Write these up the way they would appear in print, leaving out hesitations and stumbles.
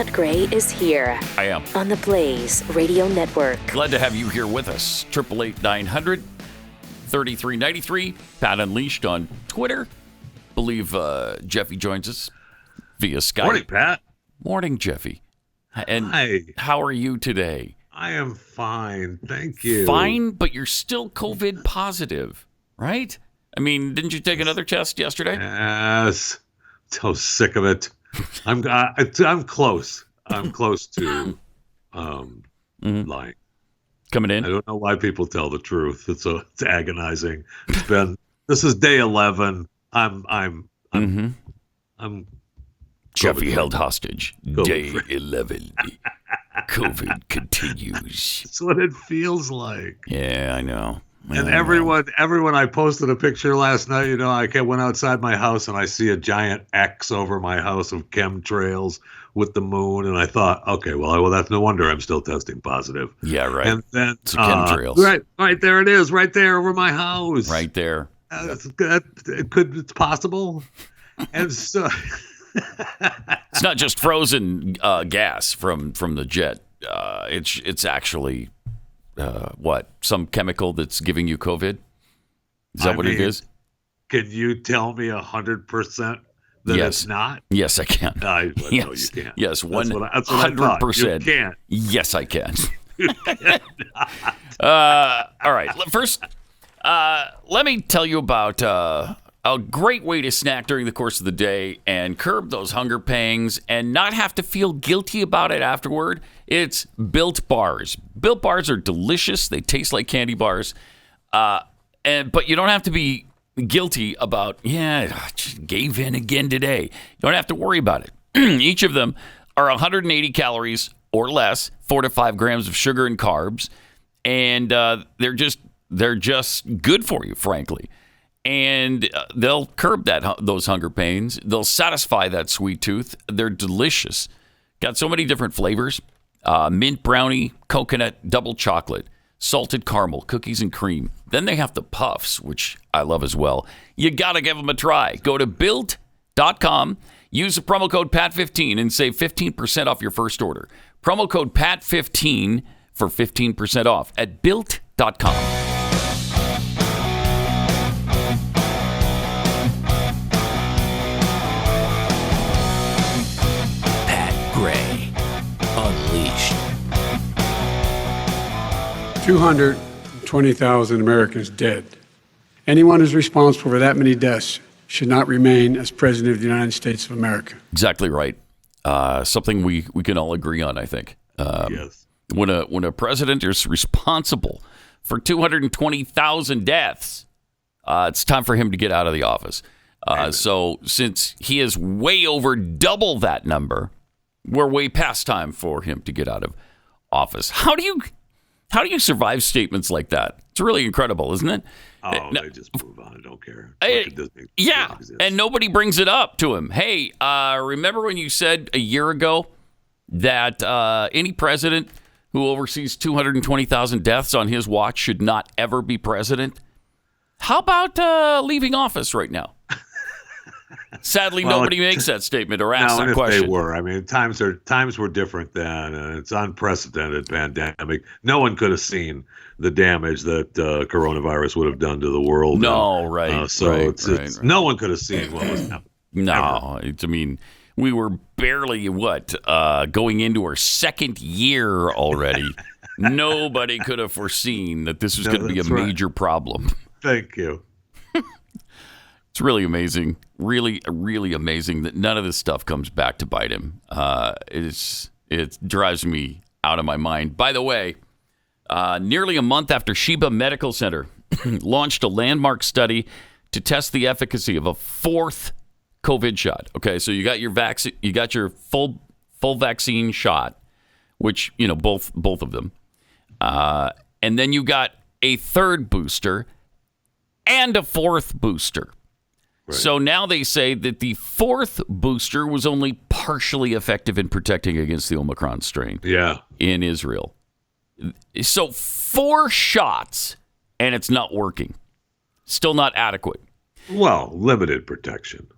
Pat Gray is here. I am. On the Blaze Radio Network. Glad to have you here with us. 888-900-3393. Pat Unleashed on Twitter. Believe Jeffy joins us via Skype. Morning, Pat. Morning, Jeffy. And Hi. how are you today? I am fine. Thank you. Fine, but you're still COVID positive, right? I mean, didn't you take another test yesterday? Yes. So sick of it. I'm close. I'm close to lying. Coming in? I don't know why people tell the truth. It's agonizing. This is day 11. I'm Jeffy held hostage. Day 11. COVID continues. That's what it feels like. Yeah, I know. And everyone, I posted a picture last night. I went outside my house and I see a giant X over my house of chemtrails with the moon, and I thought, okay, well, that's no wonder I'm still testing positive. Yeah, right. And then it's chemtrails. Right there it is, right there over my house. Right there. It's possible. And so it's not just frozen gas from the jet. It's actually some chemical that's giving you COVID? Is that what it is? Can you tell me 100% that yes. It's not? Yes, I can. No, you can't. Yes, 100%. You can't. Yes, I can. All right. First, let me tell you about a great way to snack during the course of the day and curb those hunger pangs and not have to feel guilty about it afterward. It's Built Bars. Built Bars are delicious. They taste like candy bars. But you don't have to be guilty about, just gave in again today. You don't have to worry about it. Each of them are 180 calories or less, 4 to 5 grams of sugar and carbs. And they're just good for you, frankly. And they'll curb those hunger pains. They'll satisfy that sweet tooth. They're delicious. Got so many different flavors. Mint brownie, coconut, double chocolate, salted caramel, cookies and cream. Then they have the puffs, which I love as well. You got to give them a try. Go to Built.com. Use the promo code PAT15 and save 15% off your first order. Promo code PAT15 for 15% off at Built.com. Gray Unleashed. 220,000 Americans dead. Anyone who's responsible for that many deaths should not remain as President of the United States of America. Exactly right. Something we can all agree on, I think. Yes. When a president is responsible for 220,000 deaths, it's time for him to get out of the office. So since he is way over double that number, we're way past time for him to get out of office. How do you survive statements like that? It's really incredible, isn't it? Oh, they just move on. I don't care. And nobody brings it up to him. Hey, remember when you said a year ago that any president who oversees 220,000 deaths on his watch should not ever be president? How about leaving office right now? Sadly, nobody makes that statement or asks that question. They were. I mean, times were different then, and it's unprecedented pandemic. No one could have seen the damage that coronavirus would have done to the world. No, right. No one could have seen what was happening. No, I mean, we were barely going into our second year already. Nobody could have foreseen that this was going to be a major problem. Thank you. It's really amazing, really, really amazing that none of this stuff comes back to bite him. It drives me out of my mind. By the way, nearly a month after Sheba Medical Center launched a landmark study to test the efficacy of a fourth COVID shot. Okay, so you got your vaccine, you got your full vaccine shot, which both of them, and then you got a third booster and a fourth booster. Right. So now they say that the fourth booster was only partially effective in protecting against the Omicron strain in Israel. So 4 shots, and it's not working. Still not adequate. Well, limited protection.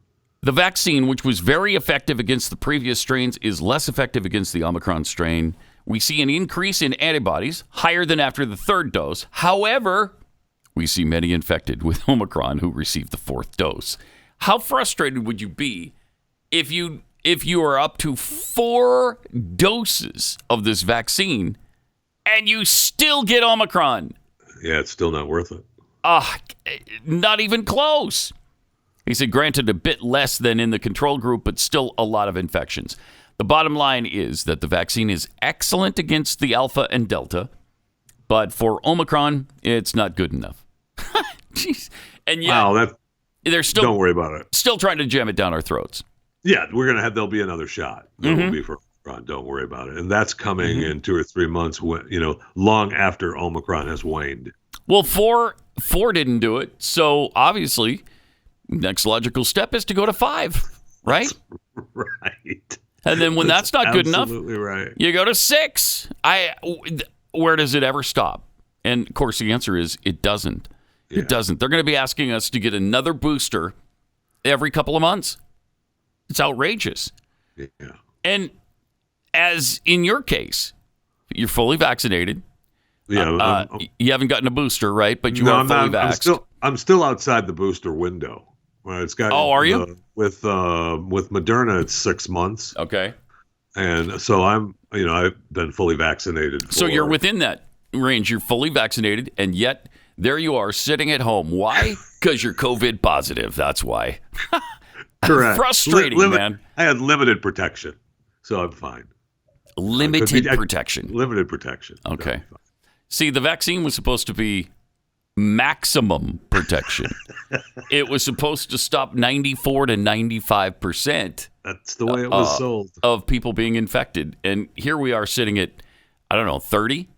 The vaccine, which was very effective against the previous strains, is less effective against the Omicron strain. We see an increase in antibodies, higher than after the third dose. However, we see many infected with Omicron who received the fourth dose. How frustrated would you be if you are up to 4 doses of this vaccine and you still get Omicron? Yeah, it's still not worth it. Not even close. He said, granted, a bit less than in the control group, but still a lot of infections. The bottom line is that the vaccine is excellent against the Alpha and Delta, but for Omicron, it's not good enough. Jeez. And yet, they're still, don't worry about it. Still trying to jam it down our throats. Yeah, there'll be another shot. There will be for Omicron. Don't worry about it. And that's coming in 2 or 3 months, when, long after Omicron has waned. Well, four didn't do it. So obviously, next logical step is to go to 5, right? Right. And then when that's not good enough, absolutely right. You go to 6. Where does it ever stop? And of course, the answer is it doesn't. Yeah. It doesn't. They're going to be asking us to get another booster every couple of months. It's outrageous. Yeah. And as in your case, you're fully vaccinated. Yeah. You haven't gotten a booster, right? But you are fully vaxxed. I'm still outside the booster window. It's got. Oh, are you? With Moderna, it's 6 months. Okay. And so I've been fully vaccinated. So you're within that range. You're fully vaccinated, and yet there you are sitting at home. Why? Because you're COVID positive. That's why. Correct. Frustrating, man. I had limited protection, so I'm fine. Limited protection. Limited protection. Okay. See, the vaccine was supposed to be maximum protection. It was supposed to stop 94 to 95%. That's the way it was sold. Of people being infected. And here we are sitting at, 30?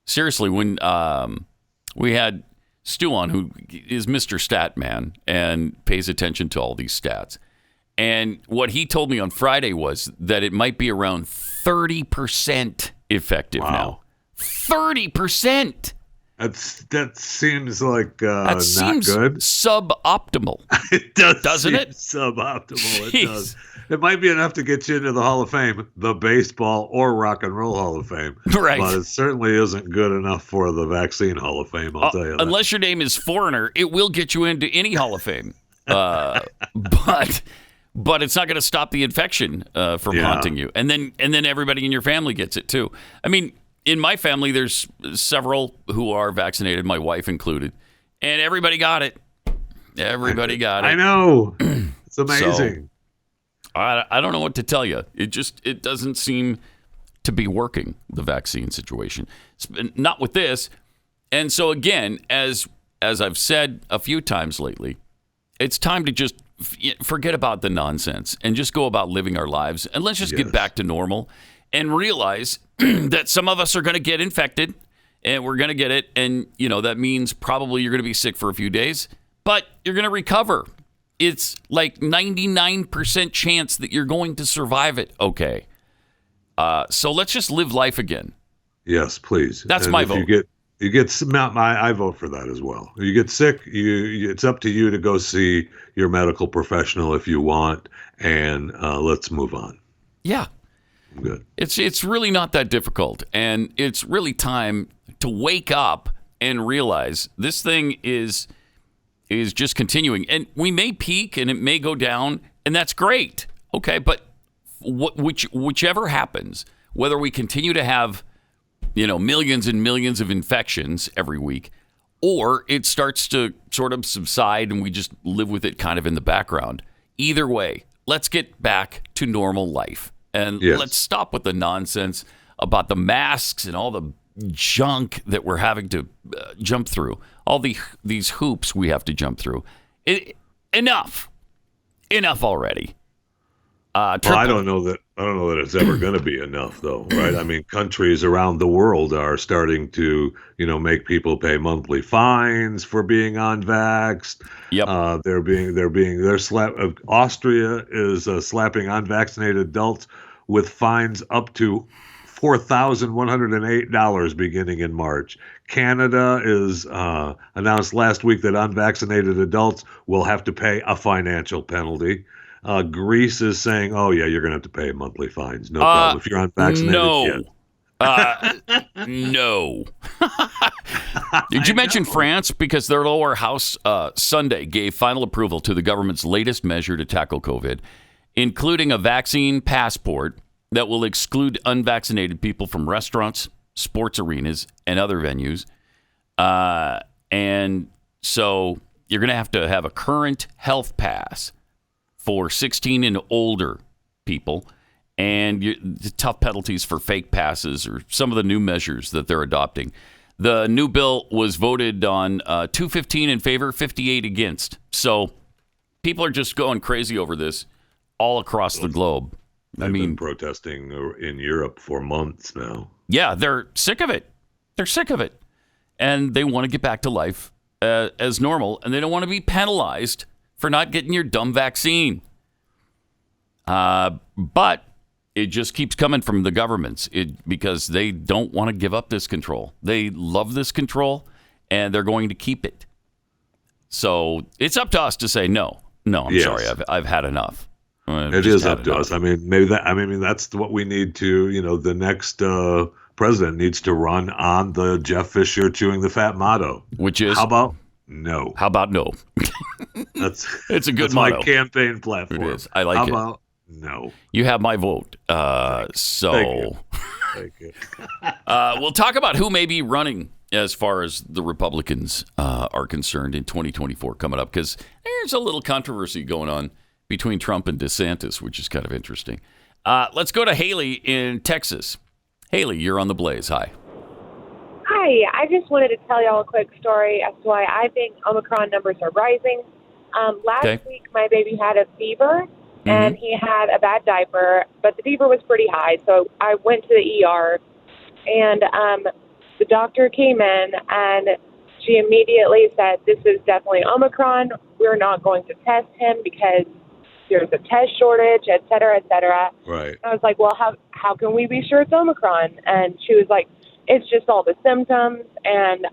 Seriously, when we had Stu on, who is Mr. Stat Man and pays attention to all these stats. And what he told me on Friday was that it might be around 30% effective now. 30%. That seems like that not seems good. Suboptimal. It does, doesn't it? Suboptimal. Jeez. It does. It might be enough to get you into the Hall of Fame, the Baseball or Rock and Roll Hall of Fame. Right. But it certainly isn't good enough for the Vaccine Hall of Fame, I'll tell you that. Unless your name is Foreigner, it will get you into any Hall of Fame. But it's not going to stop the infection from haunting you. And then everybody in your family gets it too. I mean, in my family, there's several who are vaccinated, my wife included, and everybody got it. Everybody got it. I know. It's amazing. So, I don't know what to tell you. It doesn't seem to be working, the vaccine situation. Not with this. And so again, as I've said a few times lately, it's time to just forget about the nonsense and just go about living our lives. And let's just get back to normal and realize that some of us are going to get infected and we're going to get it. And, that means probably you're going to be sick for a few days, but you're going to recover. It's like 99% chance that you're going to survive it. Okay. So let's just live life again. Yes, please. That's my vote. You get I vote for that as well. You get sick, it's up to you to go see your medical professional if you want, and let's move on. Yeah. Good. It's really not that difficult, and it's really time to wake up and realize this thing is just continuing, and we may peak and it may go down, and that's great. Okay, but whichever happens, whether we continue to have millions and millions of infections every week, or it starts to sort of subside and we just live with it kind of in the background. Either way, let's get back to normal life. And let's stop with the nonsense about the masks and all the junk that we're having to jump through. All these hoops we have to jump through. Enough already. Well, I don't know that it's ever going to be enough, though, right? I mean, countries around the world are starting to, make people pay monthly fines for being unvaxxed. Yep. Austria is slapping unvaccinated adults with fines up to $4,108 beginning in March. Canada is announced last week that unvaccinated adults will have to pay a financial penalty. Greece is saying, oh, yeah, you're going to have to pay monthly fines. No problem. If you're unvaccinated, no. yes. No. Did you mention France? Because their lower house Sunday gave final approval to the government's latest measure to tackle COVID, including a vaccine passport that will exclude unvaccinated people from restaurants, sports arenas, and other venues. And so you're going to have a current health pass for 16 and older people, and the tough penalties for fake passes or some of the new measures that they're adopting. The new bill was voted on 215 in favor, 58 against. So people are just going crazy over this all across the globe. They've been protesting in Europe for months now. Yeah, they're sick of it. They're sick of it. And they want to get back to life as normal, and they don't want to be penalized for not getting your dumb vaccine. But it just keeps coming from the governments because they don't want to give up this control. They love this control, and they're going to keep it. So it's up to us to say no. No, I'm sorry. I've had enough. It is up to us. I mean, that's what we need to. The next president needs to run on the Jeff Fisher chewing the fat motto, which is how about no? How about no? It's a good motto. My campaign platform. It is. I like it. How about no? You have my vote. Thank you. We'll talk about who may be running as far as the Republicans are concerned in 2024 coming up, because there's a little controversy going on between Trump and DeSantis, which is kind of interesting. Let's go to Haley in Texas. Haley, you're on the Blaze. Hi. Hi. I just wanted to tell y'all a quick story as to why I think Omicron numbers are rising. Last week, my baby had a fever, and he had a bad diaper, but the fever was pretty high, so I went to the ER, and the doctor came in, and she immediately said, this is definitely Omicron. We're not going to test him because there's a test shortage, et cetera, et cetera. Right. I was like, well, how can we be sure it's Omicron? And she was like, it's just all the symptoms, and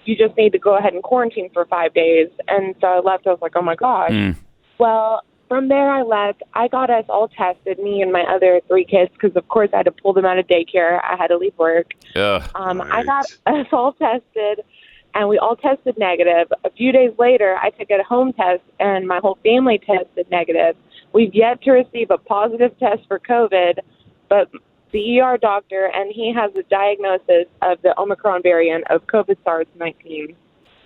you just need to go ahead and quarantine for 5 days. And so I left. I was like, oh, my gosh. Well, from there I left. I got us all tested, me and my other 3 kids, because, of course, I had to pull them out of daycare. I had to leave work. I got us all tested, and we all tested negative. A few days later, I took a home test, and my whole family tested negative. We've yet to receive a positive test for COVID, but the ER doctor, and he has a diagnosis of the Omicron variant of COVID SARS-19.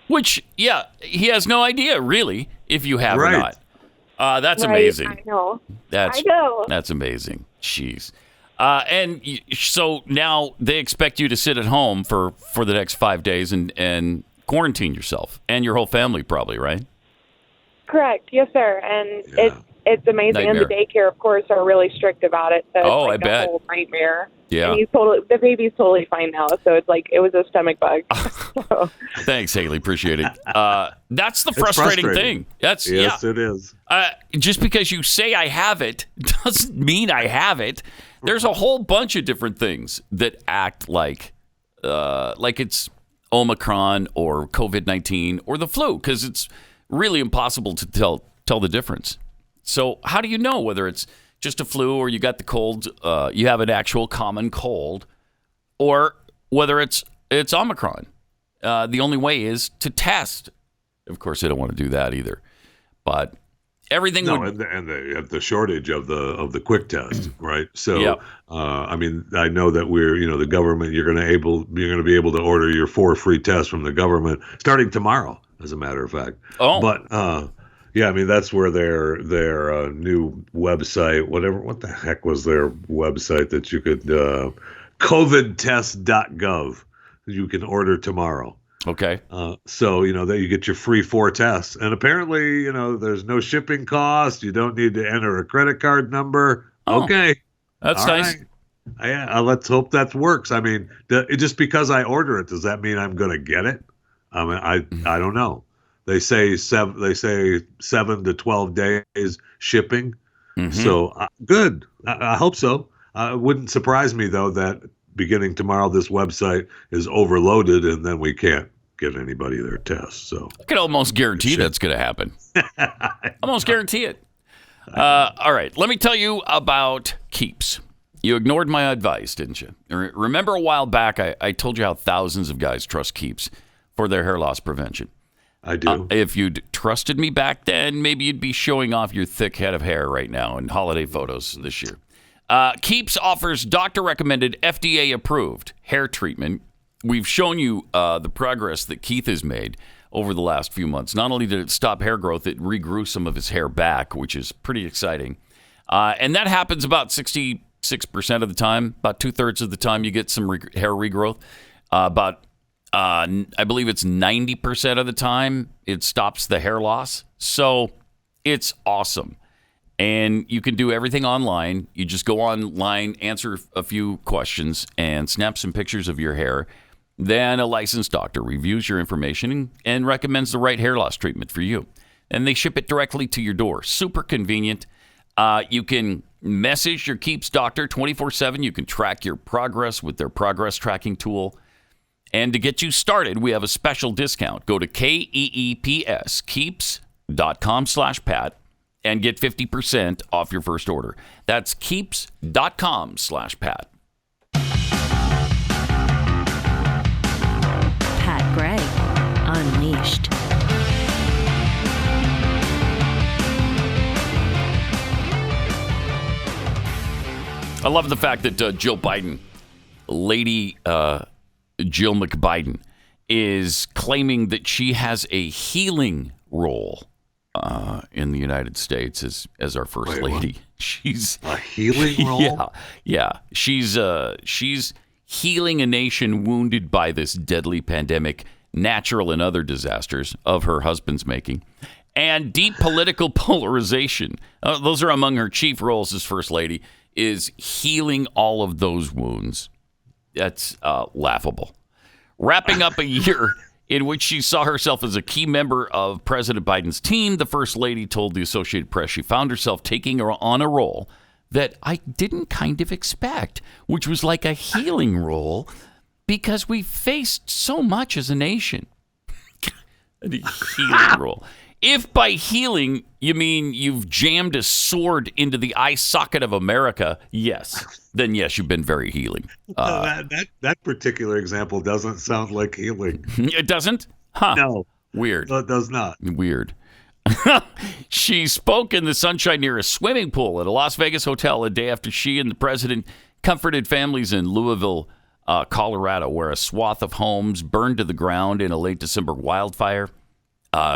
Which, yeah, he has no idea, really, if you have or not. That's amazing. I know. I know. That's amazing. Jeez. And so now they expect you to sit at home for the next 5 days and quarantine yourself and your whole family, probably, right? Correct. Yes, sir. And it's amazing. Nightmare. And the daycare, of course, are really strict about it. So it's I bet. A whole nightmare. Yeah. And the baby's totally fine now. So it's like it was a stomach bug. So. Thanks, Haley. Appreciate it. That's the frustrating thing. Yes, it is. Just because you say I have it doesn't mean I have it. There's a whole bunch of different things that act like it's Omicron or COVID-19 or the flu, because it's really impossible to tell the difference. So how do you know whether it's just a flu or you got the cold, you have an actual common cold, or whether it's Omicron? The only way is to test. Of course, they don't want to do that either. But everything and they have the shortage of the quick test, right? So, I know that the government. You're going to be able to order your 4 free tests from the government starting tomorrow, as a matter of fact. Oh, but that's where their new website, what the heck was their website that you could covidtest.gov, you can order tomorrow. Okay. So, that you get your free 4 tests. And apparently, there's no shipping cost. You don't need to enter a credit card number. Oh, okay. That's all nice. Right. Let's hope that works. I mean, just because I order it, does that mean I'm going to get it? I mean, I don't know. They say 7 to 12 days shipping. Mm-hmm. So good. I hope so. It wouldn't surprise me, though, that beginning tomorrow, this website is overloaded and then we can't get anybody their tests. So I can almost guarantee that's going to happen. Almost guarantee it. All right. Let me tell you about Keeps. You ignored my advice, didn't you? Remember a while back, I told you how thousands of guys trust Keeps for their hair loss prevention. I do. If you'd trusted me back then, maybe you'd be showing off your thick head of hair right now in holiday photos this year. Keeps offers doctor-recommended, FDA-approved hair treatment. We've shown you the progress that Keith has made over the last few months. Not only did it stop hair growth, it regrew some of his hair back, which is pretty exciting. And that happens about 66% of the time. About 2/3 of the time you get some hair regrowth. I believe it's 90% of the time it stops the hair loss. So it's awesome. And you can do everything online. You just go online, answer a few questions, and snap some pictures of your hair. Then a licensed doctor reviews your information and recommends the right hair loss treatment for you. And they ship it directly to your door. Super convenient. You can message your Keeps doctor 24/7. You can track your progress with their progress tracking tool. And to get you started, we have a special discount. Go to KEEPS, keeps.com/Pat, and get 50% off your first order. That's keeps.com/Pat. Pat Gray, Unleashed. I love the fact that Jill Biden, Lady Jill McBiden, is claiming that she has a healing role in the United States as our first lady. What? She's A healing role? Yeah. She's healing a nation wounded by this deadly pandemic, natural and other disasters of her husband's making, and deep political polarization. Those are among her chief roles as first lady, is healing all of those wounds. That's laughable. Wrapping up a year in which she saw herself as a key member of President Biden's team, the First Lady told the Associated Press she found herself taking on a role that I didn't kind of expect, which was like a healing role because we faced so much as a nation. A healing role. If by healing you mean you've jammed a sword into the eye socket of America, yes. Then yes, you've been very healing. That particular example doesn't sound like healing. It doesn't? Huh. No. Weird. No, it does not. Weird. She spoke in the sunshine near a swimming pool at a Las Vegas hotel a day after she and the president comforted families in Louisville, Colorado, where a swath of homes burned to the ground in a late December wildfire.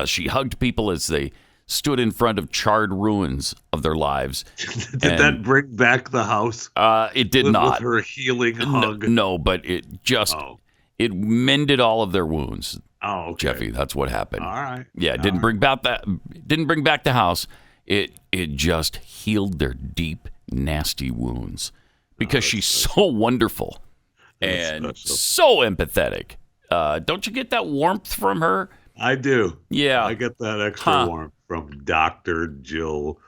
She hugged people as they stood in front of charred ruins of their lives. Did that bring back the house? It did not. With her healing hug? No, but it just, it mended all of their wounds. Oh, okay. Jeffy, that's what happened. All right. Yeah, it didn't bring back the house. It just healed their deep, nasty wounds because she's so wonderful and so empathetic. Don't you get that warmth from her? I do. Yeah. I get that extra warmth from Dr. Jill.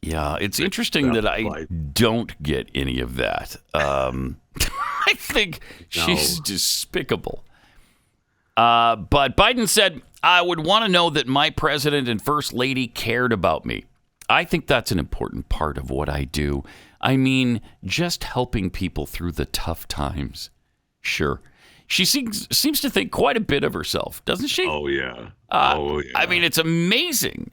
Yeah, it's interesting that I don't get any of that. I think she's despicable. But Biden said, I would want to know that my president and first lady cared about me. I think that's an important part of what I do. I mean, just helping people through the tough times. Sure. She seems to think quite a bit of herself, doesn't she? Oh, yeah. I mean, it's amazing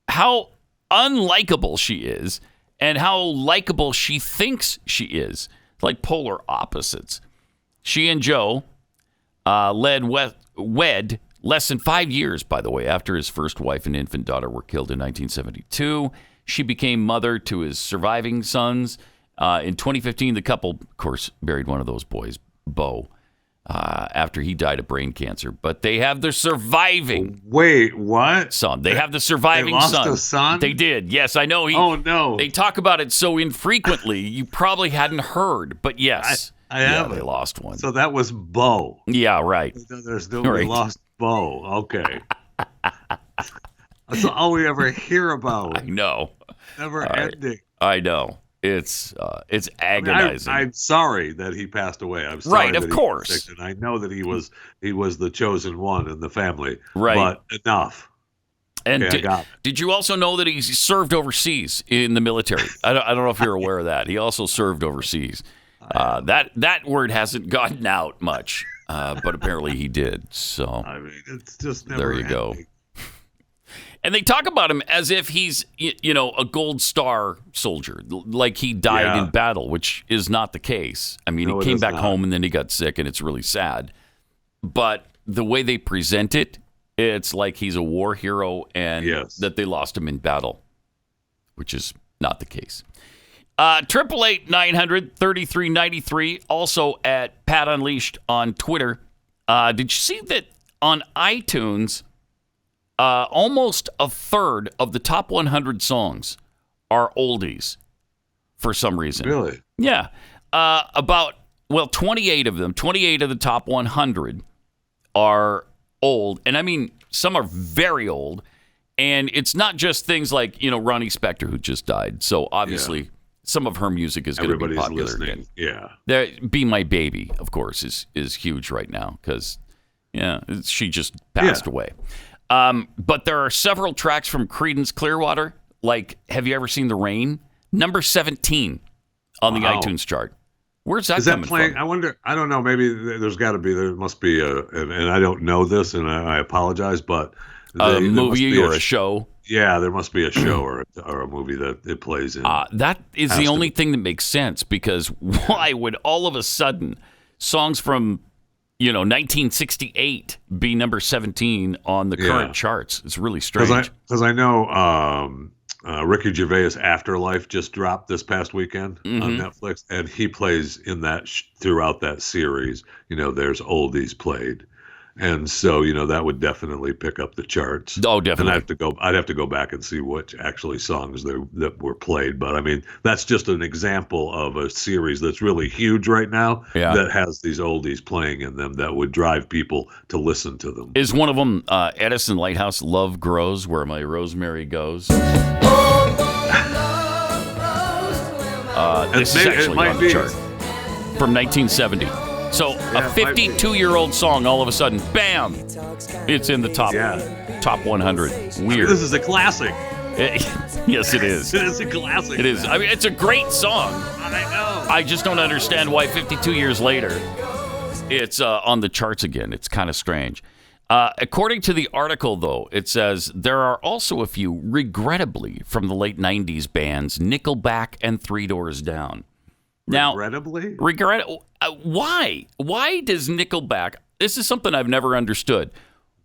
how unlikable she is and how likable she thinks she is. Like polar opposites. She and Joe wed less than 5 years, by the way, after his first wife and infant daughter were killed in 1972. She became mother to his surviving sons. In 2015, the couple, of course, buried one of those boys, Bo, after he died of brain cancer. But they have the surviving. Wait, what? Son. They have the surviving they lost son. a son? They did. Yes, I know. Oh, no. They talk about it so infrequently, you probably hadn't heard. But yes. I haven't. They lost one. So that was Bo. Yeah, right. There's no we lost Bo. Okay. That's all we ever hear about. I know. Never ending. I know. It's agonizing. I'm sorry that he passed away. I'm sorry. Right, that of he course. was sick, and I know that he was the chosen one in the family. Right. But enough. And Okay, did you also know that he served overseas in the military? I don't know if you're aware of that. He also served overseas. That word hasn't gotten out much, but apparently he did. So I mean, it's just never there you ending. go. And they talk about him as if he's, a gold star soldier, like he died in battle, which is not the case. I mean, No, he it came is back not. home and then he got sick, and it's really sad. But the way they present it, it's like he's a war hero and that they lost him in battle, which is not the case. 888-900-3393, also at Pat Unleashed on Twitter. Did you see that on iTunes, almost a third of the top 100 songs are oldies for some reason? Really? Yeah. 28 of them, 28 of the top 100 are old. And I mean, some are very old. And it's not just things like, Ronnie Spector, who just died. So obviously, some of her music is going to be popular listening. again. Yeah. Be My Baby, of course, is huge right now because, she just passed away. But there are several tracks from Creedence Clearwater, like Have You Ever Seen the Rain? Number 17 on the iTunes chart. Where's that coming playing? from? I wonder. I don't know. Maybe there must be and I don't know this, and I apologize, but A movie or a show? Yeah, there must be a show or a movie that it plays in. That is the only thing that makes sense, because why would all of a sudden songs from 1968 be number 17 on the current charts? It's really strange. Because I know Ricky Gervais' Afterlife just dropped this past weekend on Netflix, and he plays in that throughout that series. There's oldies played, and so that would definitely pick up the charts. Oh, definitely. And I'd have to go back and see which actually songs that were played. But I mean, that's just an example of a series that's really huge right now. Yeah. That has these oldies playing in them that would drive people to listen to them. Is one of them Edison Lighthouse, Love Grows Where My Rosemary Goes? This is actually on the chart from 1970. So a 52-year-old song, all of a sudden, bam, it's in the top 100. Weird. This is a classic. Yes, it is. It is a classic. It is. I mean, it's a great song. I know. I just don't understand why 52 years later it's on the charts again. It's kind of strange. According to the article, though, it says there are also a few, regrettably, from the late 90s bands, Nickelback and Three Doors Down. Now, regrettably? Why? Why does Nickelback... This is something I've never understood.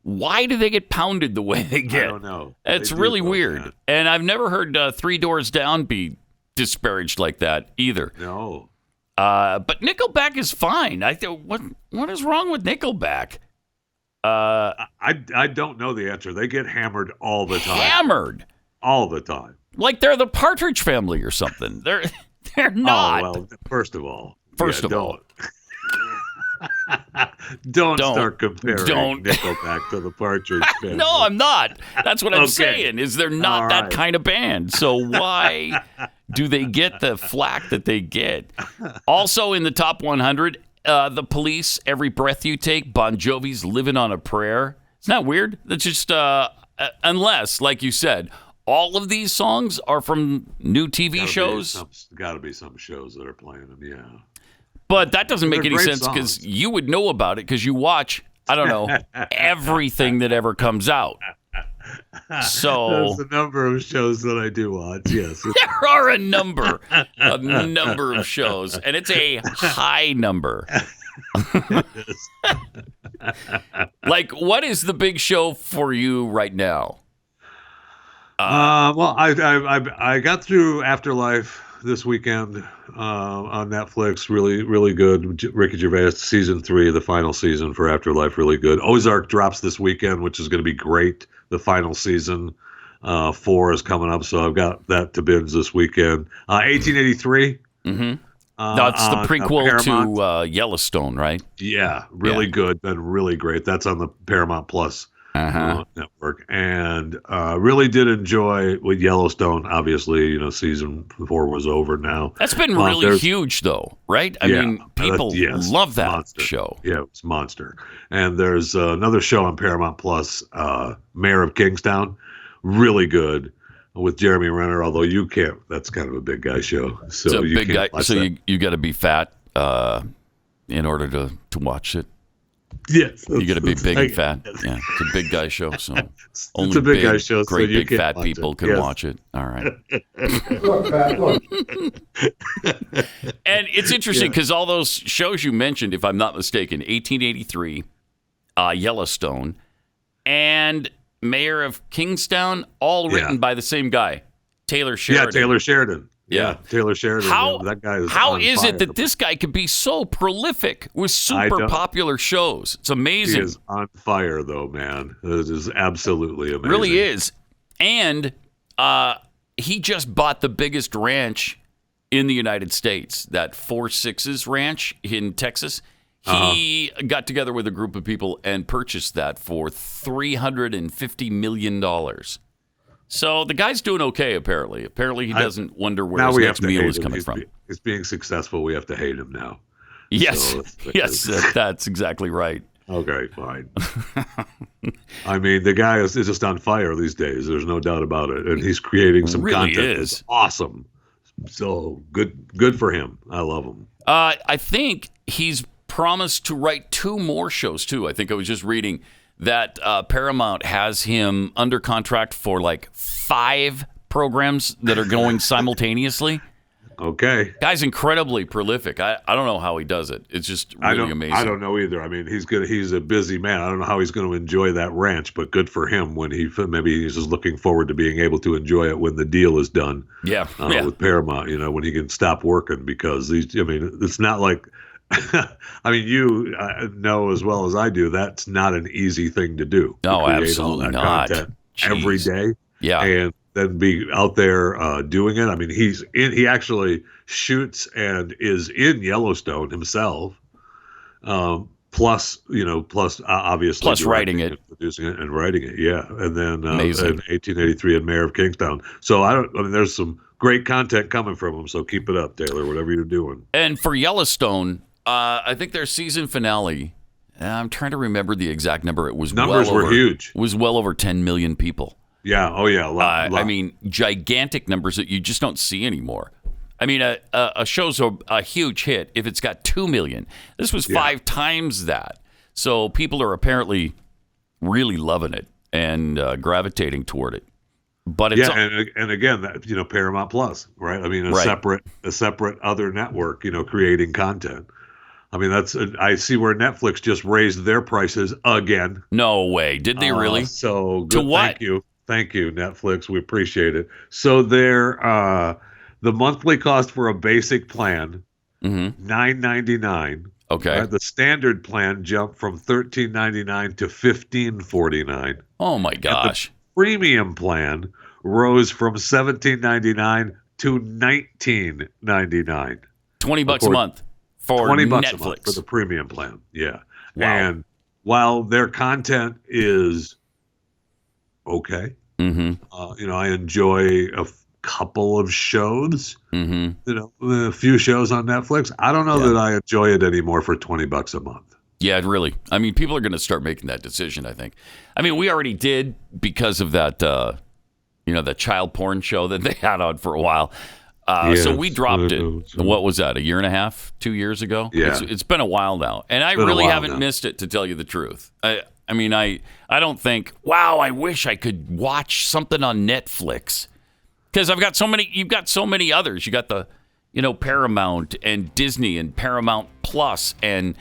Why do they get pounded the way they get? I don't know. It's really weird. That. And I've never heard Three Doors Down be disparaged like that either. No. But Nickelback is fine. What is wrong with Nickelback? I don't know the answer. They get hammered all the time. Hammered? All the time. Like they're the Partridge Family or something. They're not. Oh, well, first of all. Don't start comparing Nickelback to the Partridge Family. No, I'm not. That's what I'm saying, is they're not that kind of band. So why do they get the flack that they get? Also in the top 100, The Police, Every Breath You Take, Bon Jovi's Living on a Prayer. Isn't that weird? That's just, unless, like you said, all of these songs are from new TV shows. Got to be some shows that are playing them, yeah. But that doesn't make any sense because you would know about it because you watch, I don't know, everything that ever comes out. So there's a number of shows that I do watch, yes. There are a number of shows, and it's a high number. Like, what is the big show for you right now? Well, I got through Afterlife this weekend on Netflix. Really, really good. Ricky Gervais, season 3, the final season for Afterlife, really good. Ozark drops this weekend, which is going to be great. The final season 4 is coming up, so I've got that to binge this weekend. 1883. Mm-hmm. That's the prequel to Yellowstone, right? Yeah, really good. Been really great. That's on the Paramount Plus network, and really did enjoy with Yellowstone. Obviously, season 4 was over now. That's been really huge, though, right? I mean, people love that monster. show. Yeah, it's monster. And there's another show on Paramount Plus, Mayor of Kingstown, really good, with Jeremy Renner. Although you can't, that's kind of a big guy show. So it's a you big guy. So that. you got to be fat in order to watch it. Yes, you got to be big and fat. Yeah, it's a big guy show. So only it's a big guy show. Great so big fat people can watch it. All right. And it's interesting because all those shows you mentioned, if I'm not mistaken, 1883, Yellowstone, and Mayor of Kingstown, all written by the same guy, Taylor Sheridan. Yeah, Taylor Sheridan. Yeah, Taylor Sheridan. That guy is. How is it that this guy could be so prolific with super popular shows? It's amazing. He is on fire, though, man. It is absolutely amazing. Really is. And he just bought the biggest ranch in the United States, that 4 Sixes ranch in Texas. He got together with a group of people and purchased that for $350 million. So the guy's doing okay, apparently. Apparently he doesn't wonder where his next meal is coming from. He's being successful. We have to hate him now. Yes, that's exactly right. Okay, fine. I mean, the guy is just on fire these days. There's no doubt about it. And he's creating some content that's awesome. So good for him. I love him. I think he's promised to write 2 more shows, too. I think I was just reading that Paramount has him under contract for like 5 programs that are going simultaneously. Okay. Guy's incredibly prolific. I don't know how he does it. It's just really amazing. I don't know either. I mean, he's a busy man. I don't know how he's going to enjoy that ranch, but good for him when maybe he's just looking forward to being able to enjoy it when the deal is done. Yeah. With Paramount, when he can stop working, because it's not like, I mean, you know as well as I do, that's not an easy thing to do. No, absolutely not. Content every day. Yeah. And then be out there doing it. I mean, he actually shoots and is in Yellowstone himself. Plus obviously writing it, producing it, and writing it. Yeah, and then in Amazing. 1883 and Mayor of Kingstown. So there's some great content coming from him. So keep it up, Taylor. Whatever you're doing. And for Yellowstone, I think their season finale. I'm trying to remember the exact number. It was numbers were huge. It was well over 10 million people. Yeah. Oh, yeah. A lot. I mean, gigantic numbers that you just don't see anymore. I mean, a show's a huge hit if it's got 2 million. This was 5 times that. So people are apparently really loving it and gravitating toward it. But it's and again, that Paramount Plus, right? I mean, a separate other network, creating content. I mean, I see where Netflix just raised their prices again. No way. Did they really? So good. To what? Thank you, Netflix. We appreciate it. So the monthly cost for a basic plan, $9.99. Okay. Right? The standard plan jumped from $13.99 to $15.49. Oh my gosh. And the premium plan rose from $17.99 to $19.99. $20 a month for $20 Netflix. a month for the premium plan. Yeah. Wow. And while their content is okay, I enjoy a couple of shows, a few shows on Netflix. I don't know that I enjoy it anymore for $20 a month. Yeah, really. I mean, people are going to start making that decision, I think. I mean, we already did because of that, the child porn show that they had on for a while. So we dropped it. What was that? 1.5 years, 2 years ago? Yeah. It's been a while now. And I really haven't missed it, to tell you the truth. I mean, I don't think, wow, I wish I could watch something on Netflix. Because you've got so many others. You got the, Paramount and Disney and Paramount Plus and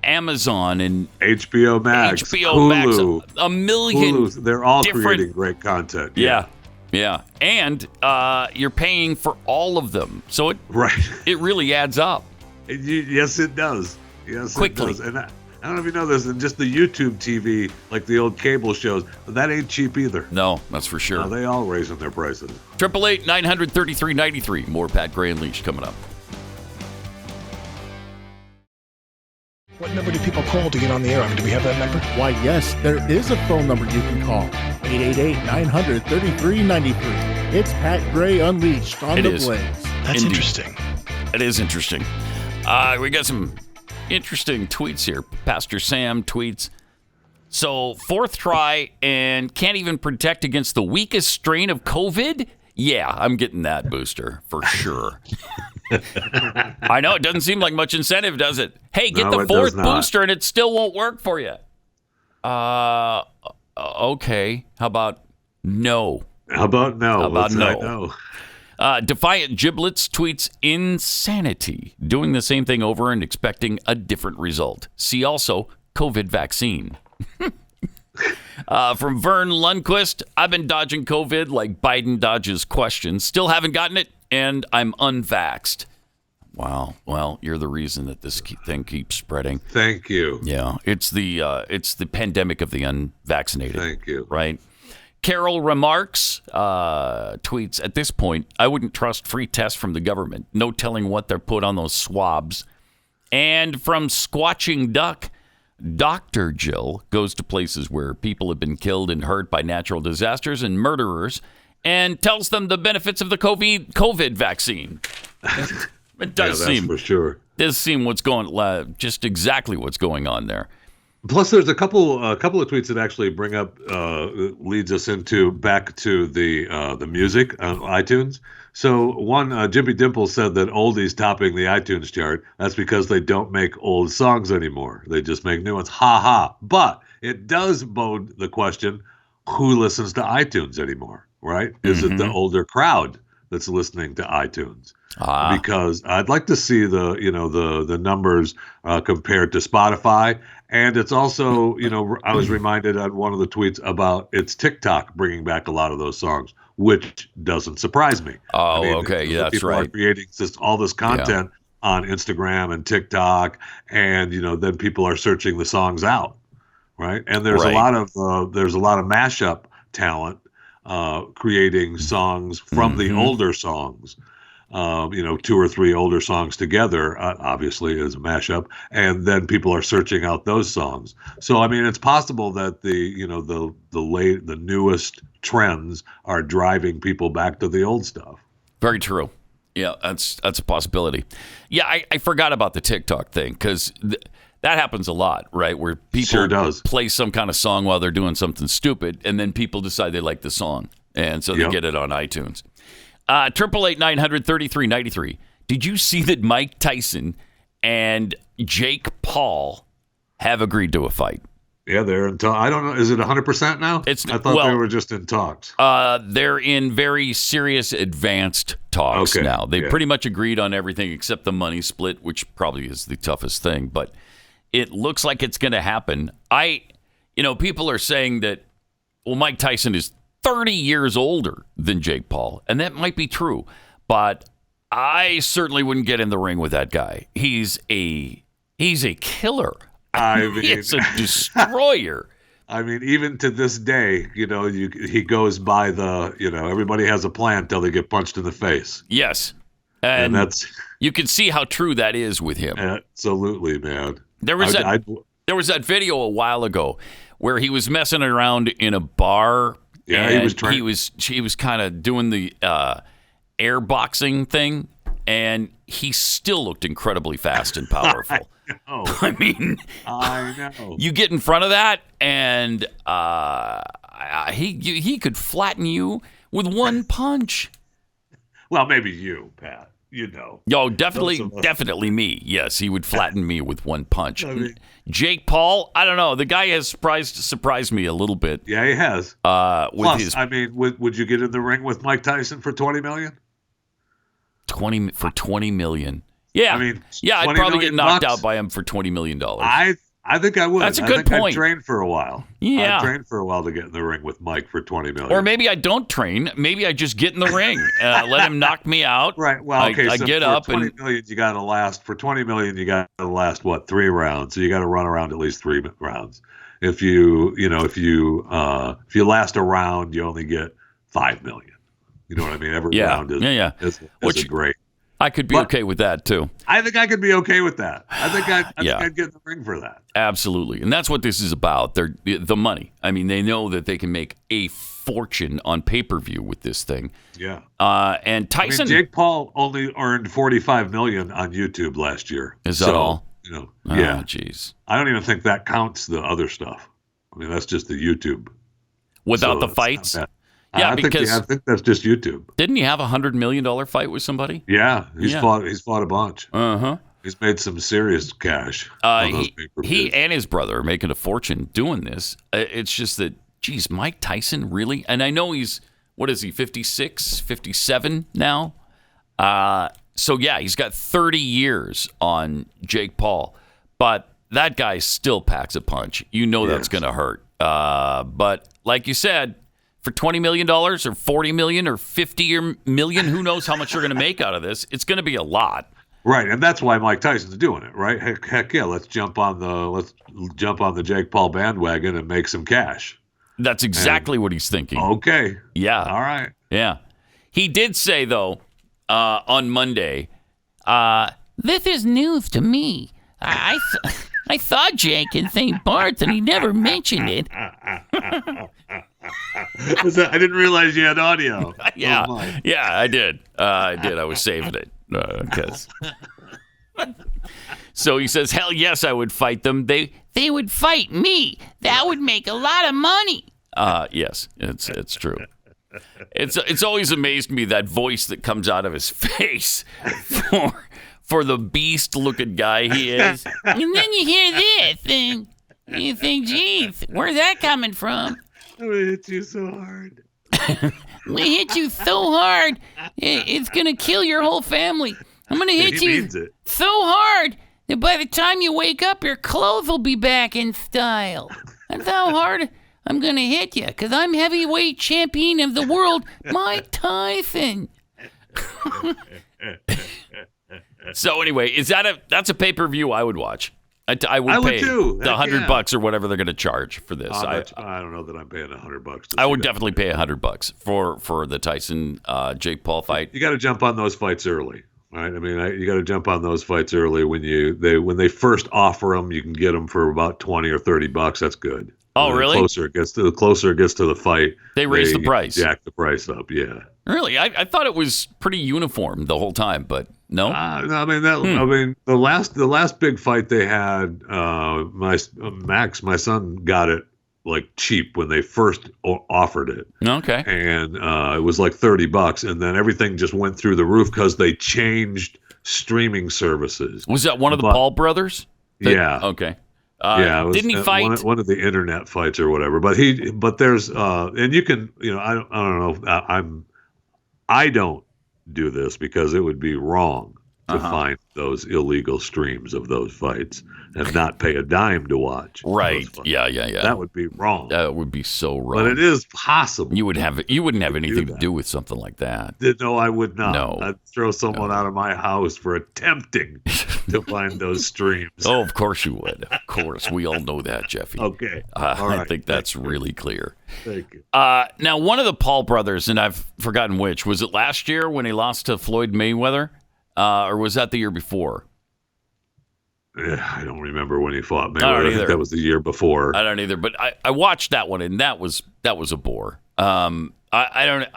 Amazon and HBO Max, Hulu, a million. Hulu, they're all different, creating great content. Yeah. And you're paying for all of them, so it really adds up. Yes, it does. Yes, quickly. It does. And I don't know if you know this, and just the YouTube TV, like the old cable shows, that ain't cheap either. No, that's for sure. They all raising their prices. 888-933-93. More Pat Gray Unleashed coming up. What number do people call to get on the air? Do we have that number? Why, yes, there is a phone number you can call. 888-900-3393. It's Pat Gray Unleashed on the Blaze. That's interesting. It is interesting. We got some interesting tweets here. Pastor Sam tweets, so fourth try and can't even protect against the weakest strain of COVID? Yeah, I'm getting that booster for sure. I know, it doesn't seem like much incentive, does it? Hey, get the fourth booster and it still won't work for you. Okay. How about no? How about no? How about no? Defiant Giblets tweets insanity, doing the same thing over and expecting a different result. See also COVID vaccine. From Vern Lundquist, I've been dodging COVID like Biden dodges questions. Still haven't gotten it, and I'm unvaxxed. Wow. Well, you're the reason that this thing keeps spreading. Thank you. Yeah, it's the pandemic of the unvaccinated. Thank you. Right. Carol Remarks tweets, at this point, I wouldn't trust free tests from the government. No telling what they're put on those swabs. And from Squatching Duck, Dr. Jill goes to places where people have been killed and hurt by natural disasters and murderers and tells them the benefits of the COVID vaccine. It does seem for sure. Does seem just exactly what's going on there. Plus, there's a couple of tweets that actually bring up leads us back to the music on iTunes. So one, Jimmy Dimple said that oldies topping the iTunes chart. That's because they don't make old songs anymore. They just make new ones. Ha ha. But it does bode the question: who listens to iTunes anymore? Right? Is it the older crowd that's listening to iTunes? Because I'd like to see the numbers compared to Spotify. And it's also, I was reminded on one of the tweets about it's TikTok bringing back a lot of those songs, which doesn't surprise me. Oh, okay. Yeah, that's right. People are creating all this content on Instagram and TikTok, and, then people are searching the songs out, right? And there's a lot of mashup talent creating songs from the older songs. 2 or 3 older songs together, obviously as a mashup, and then people are searching out those songs. So I mean, it's possible that the newest trends are driving people back to the old stuff. Very true. Yeah, that's a possibility. Yeah, I forgot about the TikTok thing because that happens a lot, right? Where people play some kind of song while they're doing something stupid, and then people decide they like the song, and so they get it on iTunes. 888-900-3393. Did you see that Mike Tyson and Jake Paul have agreed to a fight? Yeah, they're in talks. I don't know. Is it 100% now? I thought they were just in talks. They're in very serious, advanced talks now. They pretty much agreed on everything except the money split, which probably is the toughest thing. But it looks like it's going to happen. People are saying that, well, Mike Tyson is 30 years older than Jake Paul, and that might be true, but I certainly wouldn't get in the ring with that guy. He's a killer. He's a destroyer. I mean, even to this day, he goes by everybody has a plan till they get punched in the face. Yes, and that's you can see how true that is with him. Absolutely, man. There was that video a while ago where he was messing around in a bar. Yeah, he was kind of doing the air boxing thing, and he still looked incredibly fast and powerful. I know. You get in front of that, and he could flatten you with one punch. Well, maybe you, Pat. Yo, definitely me. Yes, he would flatten me with one punch. Jake Paul, I don't know. The guy has surprised me a little bit. Yeah, he has. Plus, would you get in the ring with Mike Tyson for $20 million? $20 million. Yeah, I'd probably get knocked out by him for $20 million. I think I would. That's a good point. I'd train for a while. Yeah. I'd train for a while to get in the ring with Mike for $20 million. Or maybe I don't train. Maybe I just get in the ring. Let him knock me out. Right. Well, okay. I get up for $20 million, you got to last. For $20 million, you got to last 3 rounds. So you got to run around at least 3 rounds. If you last a round, you only get $5 million. You know what I mean? Every round is great. I could be okay with that too. I think I could be okay with that. I think I'd get in the ring for that. Absolutely. And that's what this is about. The money. I mean, they know that they can make a fortune on pay-per-view with this thing. Yeah. And Tyson, Jake Paul only earned $45 million on YouTube last year. Is that all? Yeah. Jeez. I don't even think that counts the other stuff. I mean, that's just the YouTube. Without the fights? Yeah, I think that's just YouTube. Didn't he have $100 million fight with somebody? Yeah, he's fought a bunch. Uh-huh. He's made some serious cash on those pay-per-views. He and his brother are making a fortune doing this. It's just that, geez, Mike Tyson really? And I know he's, 56, 57 now? So, yeah, he's got 30 years on Jake Paul. But that guy still packs a punch. You know that's going to hurt. But like you said, for $20 million or $40 million or $50 million, who knows how much you're going to make out of this? It's going to be a lot. Right, and that's why Mike Tyson's doing it, right? Heck yeah, let's jump on the Jake Paul bandwagon and make some cash. That's exactly what he's thinking. Okay. Yeah. All right. Yeah. He did say, though, on Monday, this is news to me. I saw Jake in St. Bart's, and he never mentioned it. I didn't realize you had audio. Yeah, I did. I was saving it. So he says, hell yes, I would fight them. They would fight me. That would make a lot of money. Yes, it's true. It's always amazed me, that voice that comes out of his face for the beast-looking guy he is. And then you hear this, and you think, geez, where's that coming from? I'm going to hit you so hard. We hit you so hard, it's going to kill your whole family. I'm going to hit you so hard that by the time you wake up, your clothes will be back in style. That's how hard I'm going to hit you, because I'm heavyweight champion of the world, Mike Tyson. So anyway, that's a pay-per-view I would watch. I would pay the $100 or whatever they're going to charge for this. I don't know that I'm paying $100. I would definitely pay $100 for the Tyson Jake Paul fight. You got to jump on those fights early, right? I mean, you got to jump on those fights early when they first offer them. You can get them for about $20 or $30. That's good. Oh, really? The closer it gets to the fight, they raise the price. Jack the price up. Yeah. Really, I thought it was pretty uniform the whole time, but no. I mean the last big fight they had, Max, my son, got it like cheap when they first offered it. Okay. And it was like $30, and then everything just went through the roof because they changed streaming services. Was that one of the Paul brothers? Yeah. Okay. Didn't he fight one of the internet fights or whatever? But there's and you can, I don't know. I don't do this because it would be wrong to find those illegal streams of those fights and not pay a dime to watch. Right. Yeah. That would be wrong. That would be so wrong. But it is possible. You wouldn't have anything to do with something like that. No, I would not. No. I'd throw someone out of my house for attempting to find those streams. Oh, of course you would. Of course. We all know that, Jeffy. Okay. I think that's really clear. Thank you. Now, one of the Paul brothers, and I've forgotten which, was it last year when he lost to Floyd Mayweather? Or was that the year before? I don't remember when he fought Mayweather. I think that was the year before. I don't either. But I watched that one, and that was a bore. I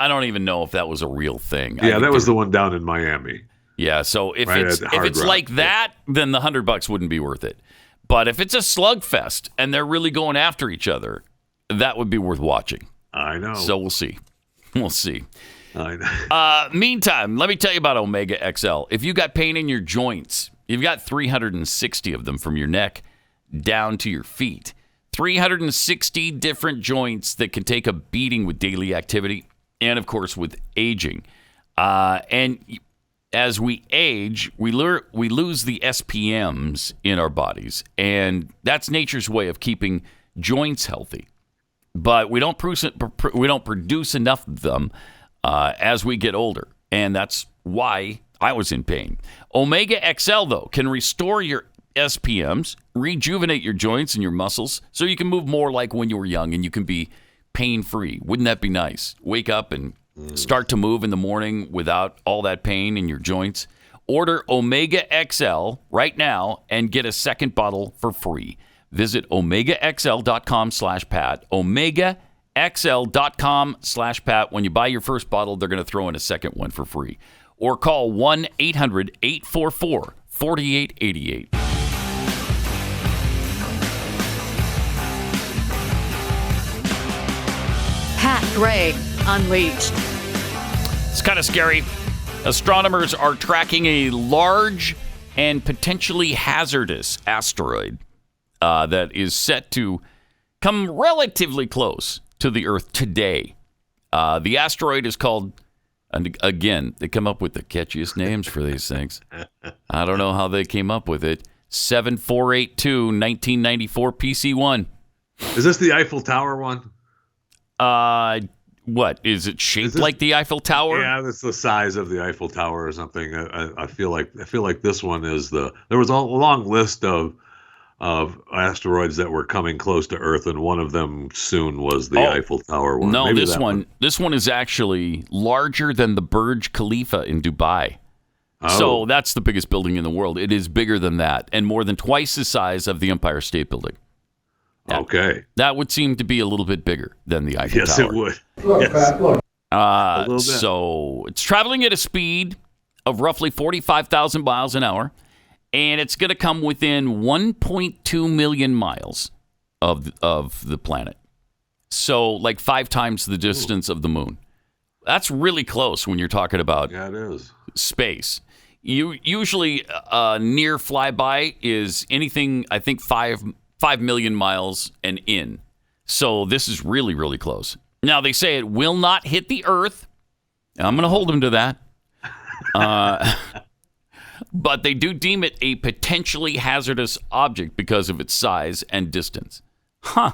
don't even know if that was a real thing. Yeah, that was the one down in Miami. Yeah. So if it's like that, then the $100 wouldn't be worth it. But if it's a slugfest and they're really going after each other, that would be worth watching. I know. So we'll see. We'll see. I know. Meantime, let me tell you about Omega XL. If you got pain in your joints, you've got 360 of them from your neck down to your feet. 360 different joints that can take a beating with daily activity and, of course, with aging. And as we age, we lose the SPMs in our bodies, and that's nature's way of keeping joints healthy. But we don't produce enough of them as we get older, and that's why I was in pain. Omega XL, though, can restore your SPMs, rejuvenate your joints and your muscles so you can move more like when you were young and you can be pain-free. Wouldn't that be nice? Wake up and start to move in the morning without all that pain in your joints. Order Omega XL right now and get a second bottle for free. Visit omegaxl.com/Pat. omegaxl.com/Pat. When you buy your first bottle, they're going to throw in a second one for free. Or call 1-800-844-4888. Pat Gray Unleashed. It's kind of scary. Astronomers are tracking a large and potentially hazardous asteroid that is set to come relatively close to the Earth today. The asteroid is called, and again, they come up with the catchiest names for these things. I don't know how they came up with it. 7482 1994 PC1. Is this the Eiffel Tower one? What is it shaped like the Eiffel Tower? Yeah, that's the size of the Eiffel Tower or something. I feel like this one is the. There was a long list of asteroids that were coming close to Earth, and one of them soon was the Eiffel Tower one. No, Maybe this one is actually larger than the Burj Khalifa in Dubai. Oh. So that's the biggest building in the world. It is bigger than that, and more than twice the size of the Empire State Building. Okay. That would seem to be a little bit bigger than the Eiffel Tower. Yes, it would. Yes. So it's traveling at a speed of roughly 45,000 miles an hour, and it's going to come within 1.2 million miles of the planet. So like 5 times the distance of the moon. That's really close when you're talking about it is. Space. Usually near flyby is anything, I think, 5 million miles and in. So this is really, really close. Now, they say it will not hit the Earth. I'm going to hold them to that. But they do deem it a potentially hazardous object because of its size and distance. Huh.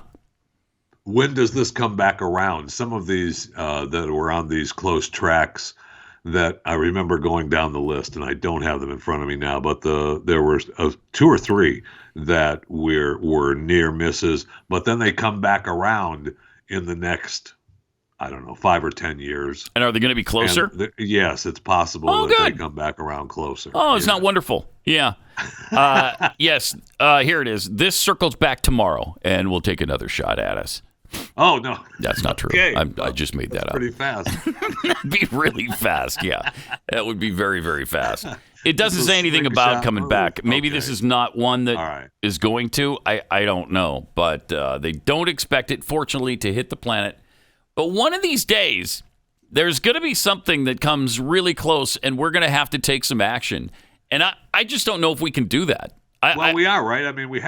When does this come back around? Some of these that were on these close tracks that I remember going down the list, and I don't have them in front of me now, but there were 2 or 3 that were near misses, but then they come back around in the next, I don't know, 5 or 10 years. And are they going to be closer? Yes, it's possible that they come back around closer. Oh, it's not wonderful. Yeah. Yes, here it is. This circles back tomorrow, and we'll take another shot at us. Oh, no. That's not true. Okay. I just made that up. Pretty fast. That'd be really fast, yeah. That would be very, very fast. It doesn't say anything about coming back. Maybe this is not one that is going to. I don't know. But they don't expect it, fortunately, to hit the planet. But one of these days, there's going to be something that comes really close, and we're going to have to take some action. And I just don't know if we can do that. We are, right? I mean, we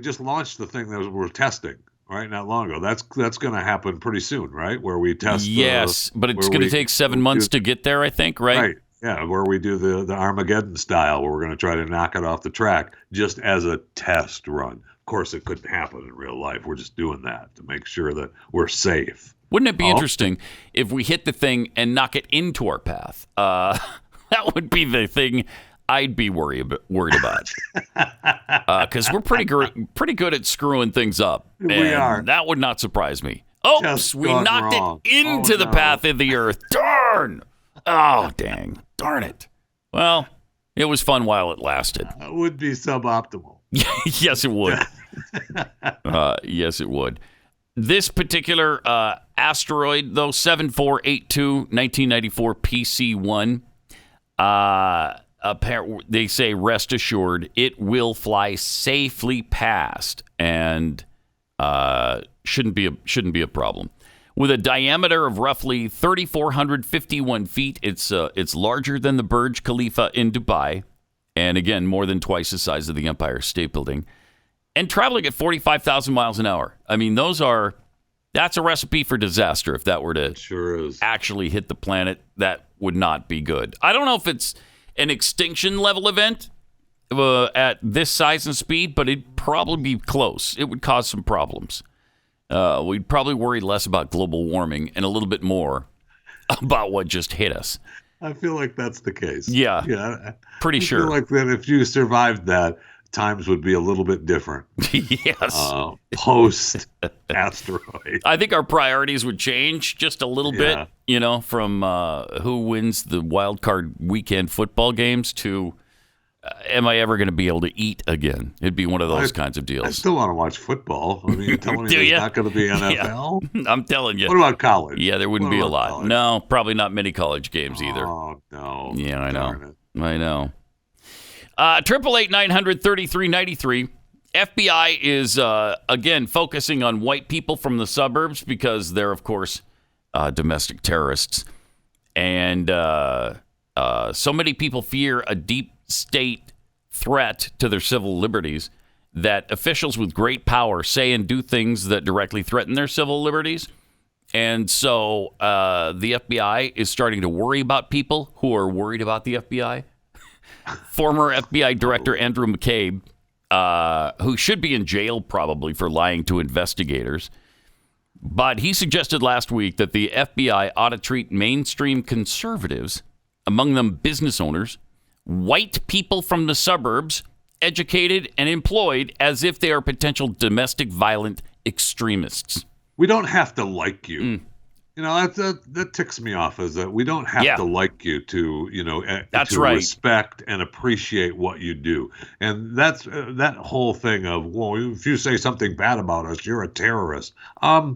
just launched the thing that we're testing. Right, not long ago. That's going to happen pretty soon, right? Where we test. Yes, but it's going to take 7 months to get there, I think, right? Right. Yeah, where we do the Armageddon style, where we're going to try to knock it off the track just as a test run. Of course, it couldn't happen in real life. We're just doing that to make sure that we're safe. Wouldn't it be interesting if we hit the thing and knock it into our path? That would be the thing I'd be worried about, because we're pretty good at screwing things up. And we are. That would not surprise me. Oops, we knocked it into the path of the Earth. Darn! Oh, dang. Darn it. Well, it was fun while it lasted. It would be suboptimal. Yes, it would. Yes, it would. This particular asteroid, though, 7482 1994 PC1, they say, rest assured, it will fly safely past and shouldn't be a problem. With a diameter of roughly 3,451 feet, it's larger than the Burj Khalifa in Dubai, and again, more than twice the size of the Empire State Building, and traveling at 45,000 miles an hour. I mean, that's a recipe for disaster if that were to actually hit the planet. That would not be good. I don't know if it's an extinction level event at this size and speed, but it'd probably be close. It would cause some problems. We'd probably worry less about global warming and a little bit more about what just hit us. I feel like that's the case. Yeah, pretty sure. I feel like that if you survived that, times would be a little bit different. Yes. Post Asteroid. I think our priorities would change just a little bit, from who wins the wild card weekend football games to am I ever going to be able to eat again? It'd be one of those kinds of deals. I still want to watch football. I mean, you're telling me there's not going to be NFL? Yeah. I'm telling you. What about college? Yeah, there wouldn't be a lot. College? No, probably not many college games either. Oh, no. Yeah, I know. I know. 888-900-3393. FBI is, again, focusing on white people from the suburbs because they're, of course, domestic terrorists. And so many people fear a deep state threat to their civil liberties that officials with great power say and do things that directly threaten their civil liberties. And so the FBI is starting to worry about people who are worried about the FBI. Former FBI Director Andrew McCabe, who should be in jail probably for lying to investigators, but he suggested last week that the FBI ought to treat mainstream conservatives, among them business owners, white people from the suburbs, educated and employed, as if they are potential domestic violent extremists. We don't have to like you. You know, that ticks me off, is that we don't have to like you to, that's to right. respect and appreciate what you do. And that's that whole thing of, well, if you say something bad about us, you're a terrorist. How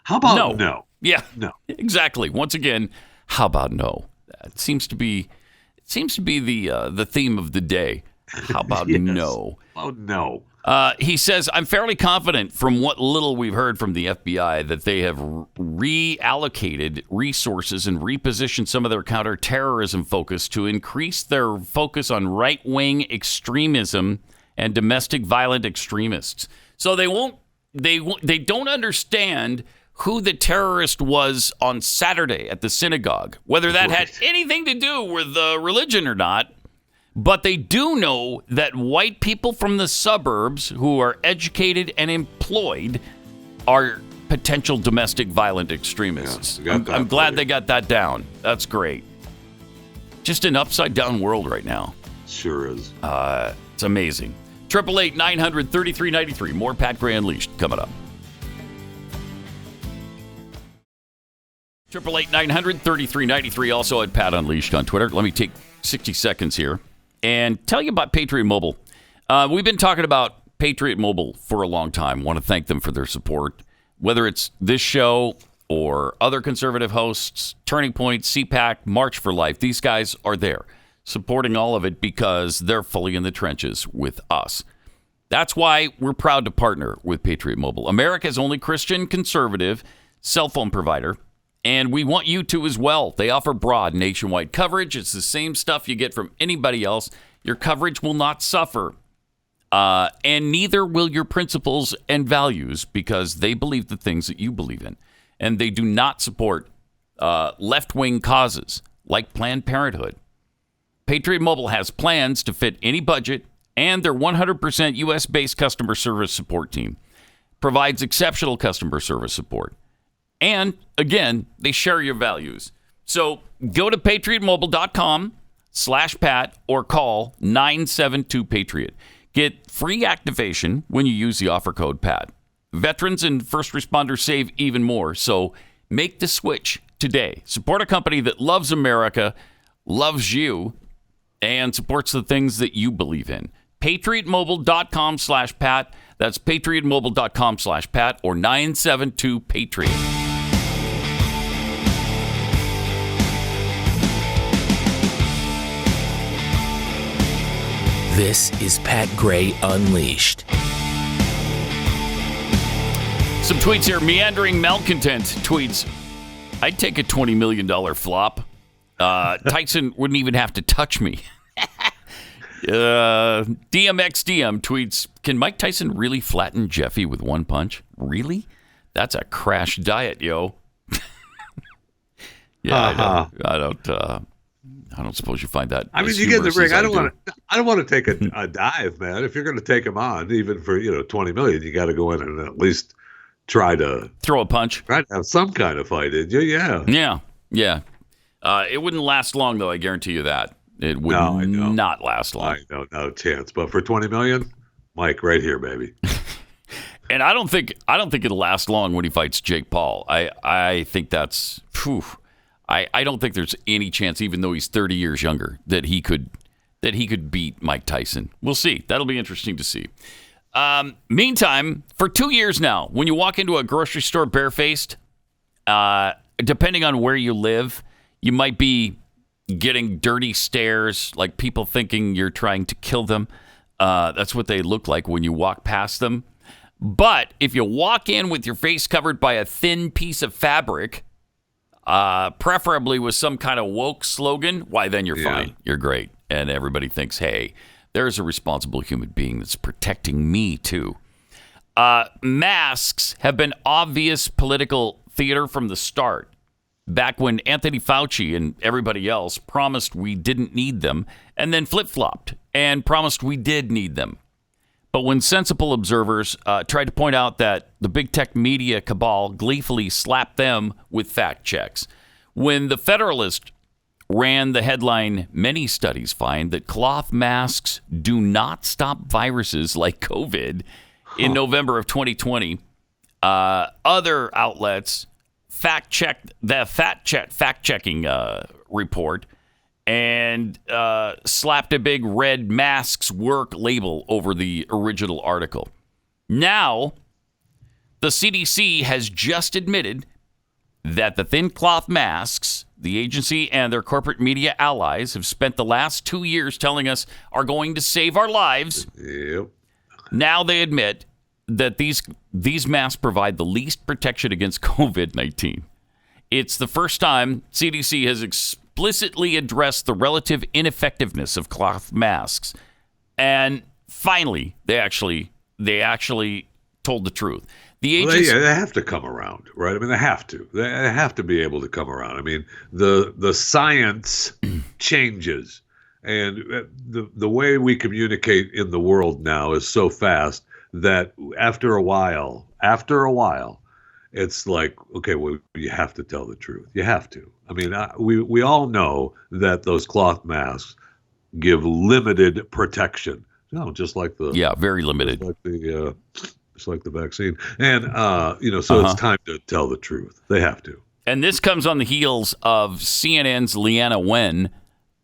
about no? Yeah, no. Exactly. Once again, how about no? It seems to be the theme of the day. How about no? Oh, no. He says, I'm fairly confident from what little we've heard from the FBI that they have reallocated resources and repositioned some of their counterterrorism focus to increase their focus on right-wing extremism and domestic violent extremists. So they don't understand who the terrorist was on Saturday at the synagogue, whether that had anything to do with religion or not. But they do know that white people from the suburbs who are educated and employed are potential domestic violent extremists. Yeah, I'm glad they got that down. That's great. Just an upside down world right now. Sure is. It's amazing. 888-900-3393. More Pat Gray Unleashed coming up. 888-900-3393. Also at Pat Unleashed on Twitter. Let me take 60 seconds here and tell you about Patriot Mobile. We've been talking about Patriot Mobile for a long time. Want to thank them for their support, whether it's this show or other conservative hosts, Turning Point, CPAC, March for Life. These guys are there supporting all of it because they're fully in the trenches with us. That's why we're proud to partner with Patriot Mobile, America's only Christian conservative cell phone provider. And we want you to as well. They offer broad nationwide coverage. It's the same stuff you get from anybody else. Your coverage will not suffer. And neither will your principles and values, because they believe the things that you believe in. And they do not support left-wing causes like Planned Parenthood. Patriot Mobile has plans to fit any budget, and their 100% U.S.-based customer service support team provides exceptional customer service support. And, again, they share your values. So go to patriotmobile.com/Pat or call 972-PATRIOT. Get free activation when you use the offer code PAT. Veterans and first responders save even more, so make the switch today. Support a company that loves America, loves you, and supports the things that you believe in. patriotmobile.com/Pat. That's patriotmobile.com/Pat or 972-PATRIOT. This is Pat Gray Unleashed. Some tweets here. Meandering Malcontent tweets, I'd take a $20 million flop. Tyson wouldn't even have to touch me. DMXDM tweets, can Mike Tyson really flatten Jeffy with one punch? Really? That's a crash diet, yo. Yeah, I don't suppose you find that. I mean, you get in the ring. I don't want to take a dive, man. If you're going to take him on, even for $20 million, you got to go in and at least try to throw a punch. Try to have some kind of fight, did you? Yeah. Yeah. It wouldn't last long, though. I guarantee you that it would not last long. I know, no chance. But for $20 million, Mike, right here, baby. And I don't think it'll last long when he fights Jake Paul. I think that's I don't think there's any chance, even though he's 30 years younger, that he could beat Mike Tyson. We'll see. That'll be interesting to see. Meantime, for 2 years now, when you walk into a grocery store barefaced, depending on where you live, you might be getting dirty stares, like people thinking you're trying to kill them. That's what they look like when you walk past them. But if you walk in with your face covered by a thin piece of fabric, preferably with some kind of woke slogan, why, then you're fine. You're great. And everybody thinks, hey, there's a responsible human being that's protecting me, too. Masks have been obvious political theater from the start. Back when Anthony Fauci and everybody else promised we didn't need them, and then flip-flopped and promised we did need them. But when sensible observers tried to point out that the big tech media cabal gleefully slapped them with fact checks, when the Federalist ran the headline, "Many studies find that cloth masks do not stop viruses like COVID," in November of 2020, other outlets fact-checked the fact-checking report and slapped a big red "masks work" label over the original article. Now, the CDC has just admitted that the thin cloth masks the agency and their corporate media allies have spent the last 2 years telling us are going to save our lives. Yep. Now they admit that these masks provide the least protection against COVID-19. It's the first time CDC has explicitly addressed the relative ineffectiveness of cloth masks. And finally, they actually told the truth. The agency, they have to come around, right? I mean, they have to. They have to be able to come around. I mean, the science changes, and the way we communicate in the world now is so fast that after a while, it's like, okay, well, you have to tell the truth. You have to. I mean, we all know that those cloth masks give limited protection. No, just like very limited. Just like the vaccine. And, so it's time to tell the truth. They have to. And this comes on the heels of CNN's Leanna Wen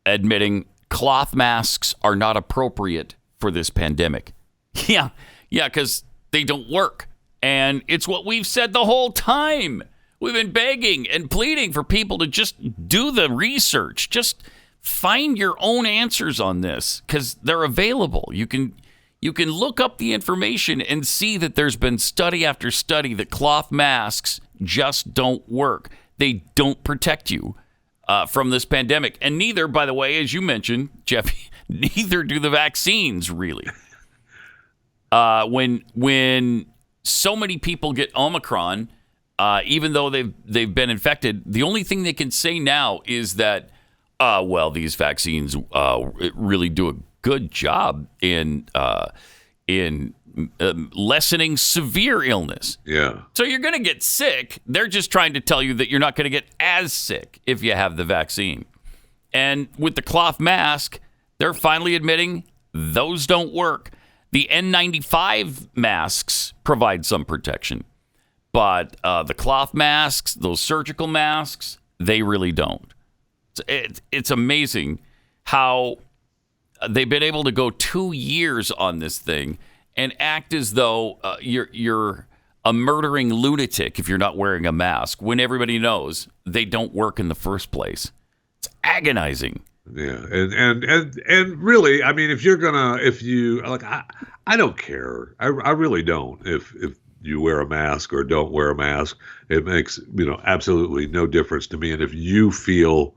admitting cloth masks are not appropriate for this pandemic. Yeah, because they don't work. And it's what we've said the whole time. We've been begging and pleading for people to just do the research. Just find your own answers on this because they're available. You can look up the information and see that there's been study after study that cloth masks just don't work. They don't protect you from this pandemic. And neither, by the way, as you mentioned, Jeff, neither do the vaccines, really. When so many people get Omicron, even though they've been infected, the only thing they can say now is that, these vaccines really do a good job in lessening severe illness. Yeah. So you're going to get sick. They're just trying to tell you that you're not going to get as sick if you have the vaccine. And with the cloth mask, they're finally admitting those don't work. The N95 masks provide some protection, but the cloth masks, those surgical masks, they really don't. It's amazing how they've been able to go 2 years on this thing and act as though you're a murdering lunatic if you're not wearing a mask when everybody knows they don't work in the first place. It's agonizing. Yeah, and really, I mean, I don't care. I really don't. If you wear a mask or don't wear a mask, it makes absolutely no difference to me. And if you feel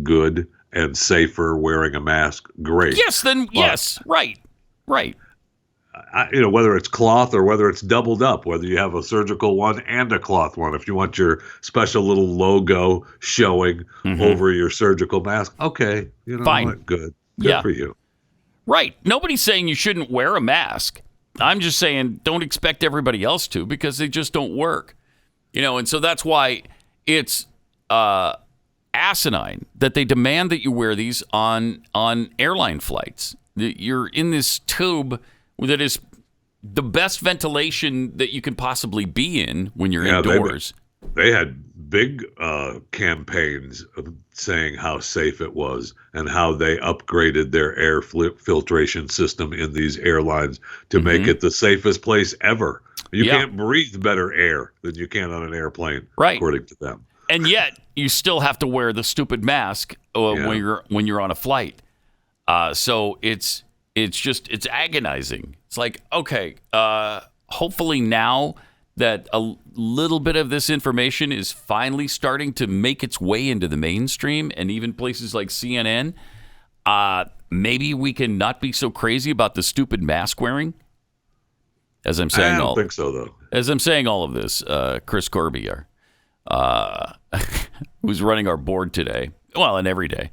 good and safer wearing a mask, great. Yes, then yes, right. Whether it's cloth or whether it's doubled up, whether you have a surgical one and a cloth one, if you want your special little logo showing over your surgical mask, okay, fine, what? Good for you. Right. Nobody's saying you shouldn't wear a mask. I'm just saying don't expect everybody else to because they just don't work. And so that's why it's asinine that they demand that you wear these on airline flights. You're in this tube that is the best ventilation that you can possibly be in when you're indoors. They had big campaigns of saying how safe it was and how they upgraded their air filtration system in these airlines to make it the safest place ever. You can't breathe better air than you can on an airplane, according to them. And yet, you still have to wear the stupid mask when you're on a flight. So it's agonizing. It's like, okay, hopefully now that a little bit of this information is finally starting to make its way into the mainstream and even places like CNN, maybe we can not be so crazy about the stupid mask wearing. As I'm saying, I don't think so, though. As I'm saying all of this, Chris Corby, who's running our board today, well, and every day,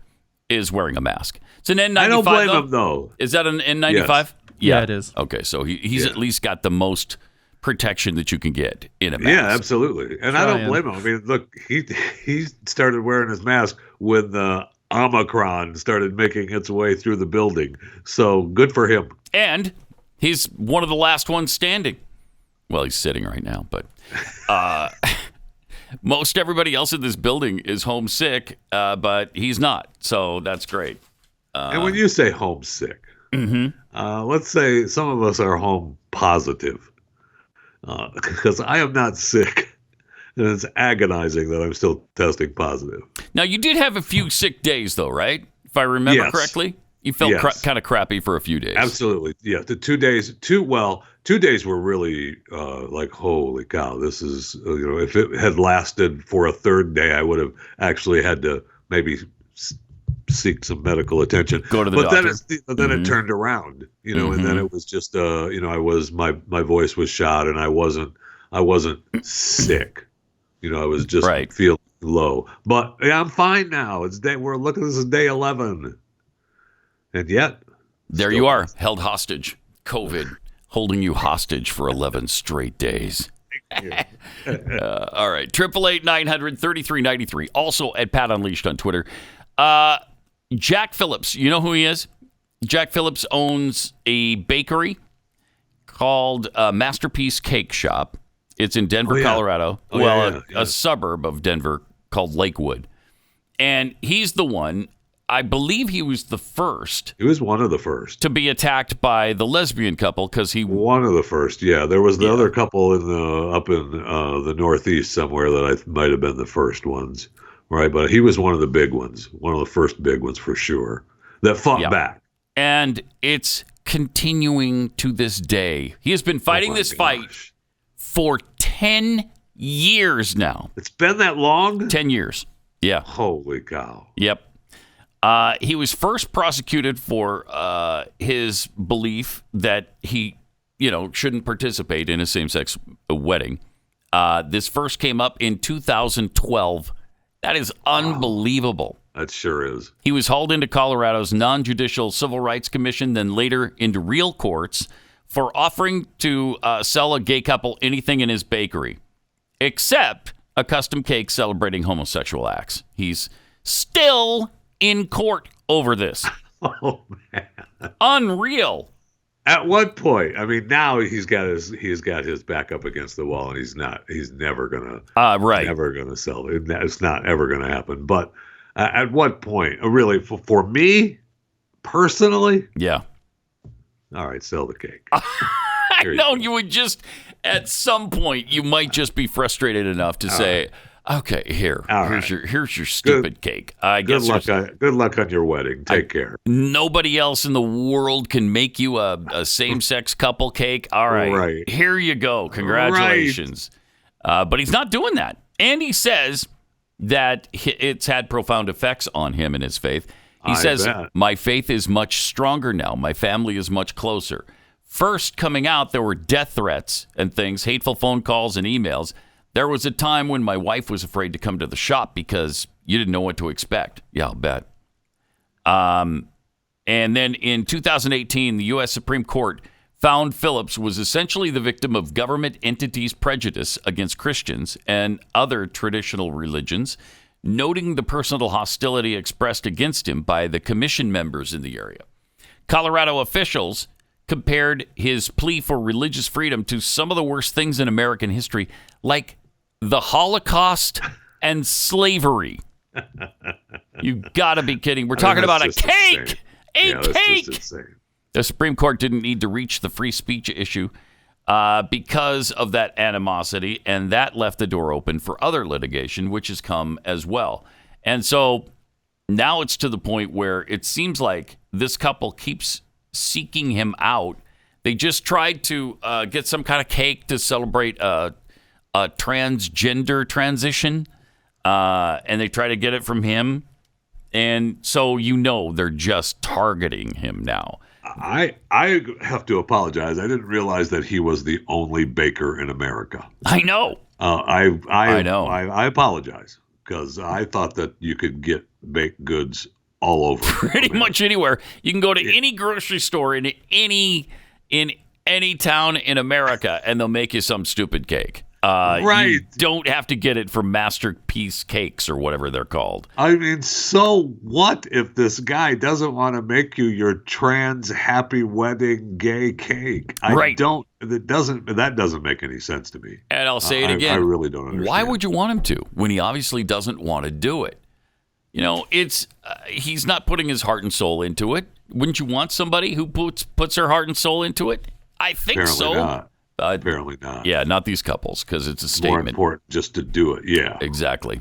is wearing a mask. It's an N95. I don't blame him, though. Is that an N95? Yes. Yeah, it is. Okay, so he's at least got the most protection that you can get in a mask. Yeah, absolutely. And I don't blame him. I mean, look, he started wearing his mask when the Omicron started making its way through the building. So good for him. And he's one of the last ones standing. Well, he's sitting right now, but most everybody else in this building is homesick, but he's not. So that's great. And when you say homesick, let's say some of us are home positive. Because I am not sick, and it's agonizing that I'm still testing positive. Now, you did have a few sick days, though, right? If I remember correctly, you felt kind of crappy for a few days. Absolutely, yeah. The 2 days, 2 days were really like, holy cow! This is if it had lasted for a third day, I would have actually had to maybe seek some medical attention. Go to the doctor. Then it turned around, and then it was just, I was my voice was shot, and I wasn't sick, I was just feeling low. But I'm fine now. This is day 11, and yet there you are, held hostage. COVID holding you hostage for 11 straight days. All right, 888-900-3393. Also at Pat Unleashed on Twitter. Jack Phillips, you know who he is? Jack Phillips owns a bakery called Masterpiece Cake Shop. It's in Denver, Colorado. A suburb of Denver called Lakewood. And he's the one, I believe he was the first. He was one of the first. To be attacked by the lesbian couple because he... One of the first, yeah. There was the other couple up in the Northeast somewhere that I might have been the first ones. Right, but he was one of the big ones, one of the first big ones for sure, that fought back. And it's continuing to this day. He has been fighting this fight for 10 years now. It's been that long? 10 years, yeah. Holy cow. Yep. He was first prosecuted for his belief that he, shouldn't participate in a same-sex wedding. This first came up in 2012. That is unbelievable. That sure is. He was hauled into Colorado's non-judicial civil rights commission, then later into real courts for offering to sell a gay couple anything in his bakery, except a custom cake celebrating homosexual acts. He's still in court over this. Oh, man. Unreal. At what point? I mean, now he's got his back up against the wall, and he's never gonna sell it. It's not ever gonna happen. But at what point? Really, for me personally, yeah. All right, sell the cake. I know you would just at some point you might just be frustrated enough to say, okay, here's your stupid cake. Good luck on your wedding. Take care. Nobody else in the world can make you a same-sex couple cake. All right. Here you go. Congratulations. But he's not doing that. And he says that it's had profound effects on him and his faith. He says, my faith is much stronger now. My family is much closer. First coming out, there were death threats and things, hateful phone calls and emails. There was a time when my wife was afraid to come to the shop because you didn't know what to expect. Yeah, I'll bet. And then in 2018, the U.S. Supreme Court found Phillips was essentially the victim of government entities' prejudice against Christians and other traditional religions, noting the personal hostility expressed against him by the commission members in the area. Colorado officials compared his plea for religious freedom to some of the worst things in American history, like the Holocaust and slavery. You gotta be kidding. We're talking about a cake! A cake! That's just insane. The Supreme Court didn't need to reach the free speech issue because of that animosity, and that left the door open for other litigation, which has come as well. And so now it's to the point where it seems like this couple keeps seeking him out. They just tried to get some kind of cake to celebrate a transgender transition, and they try to get it from him. And so they're just targeting him now. I have to apologize. I didn't realize that he was the only baker in America. I know. I know. I apologize because I thought that you could get baked goods all over. Pretty much anywhere. You can go to any grocery store in any town in America, and they'll make you some stupid cake. Right. You don't have to get it from Masterpiece Cakes or whatever they're called. I mean, so what if this guy doesn't want to make you your trans happy wedding gay cake? That doesn't make any sense to me. And I'll say it again. I really don't understand. Why would you want him to when he obviously doesn't want to do it? It's he's not putting his heart and soul into it. Wouldn't you want somebody who puts their heart and soul into it? I think Apparently so. Not. Apparently not. Yeah, not these couples, because it's a statement. More important just to do it. Yeah. Exactly.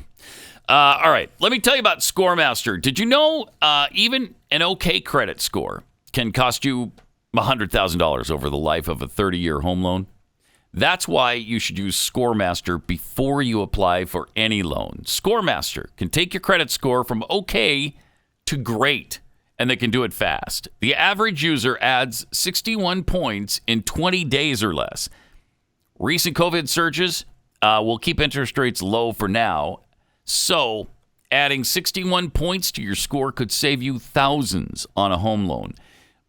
All right. Let me tell you about ScoreMaster. Did you know even an okay credit score can cost you $100,000 over the life of a 30-year home loan? That's why you should use ScoreMaster before you apply for any loan. ScoreMaster can take your credit score from okay to great, and they can do it fast. The average user adds 61 points in 20 days or less. Recent COVID surges will keep interest rates low for now. So adding 61 points to your score could save you thousands on a home loan.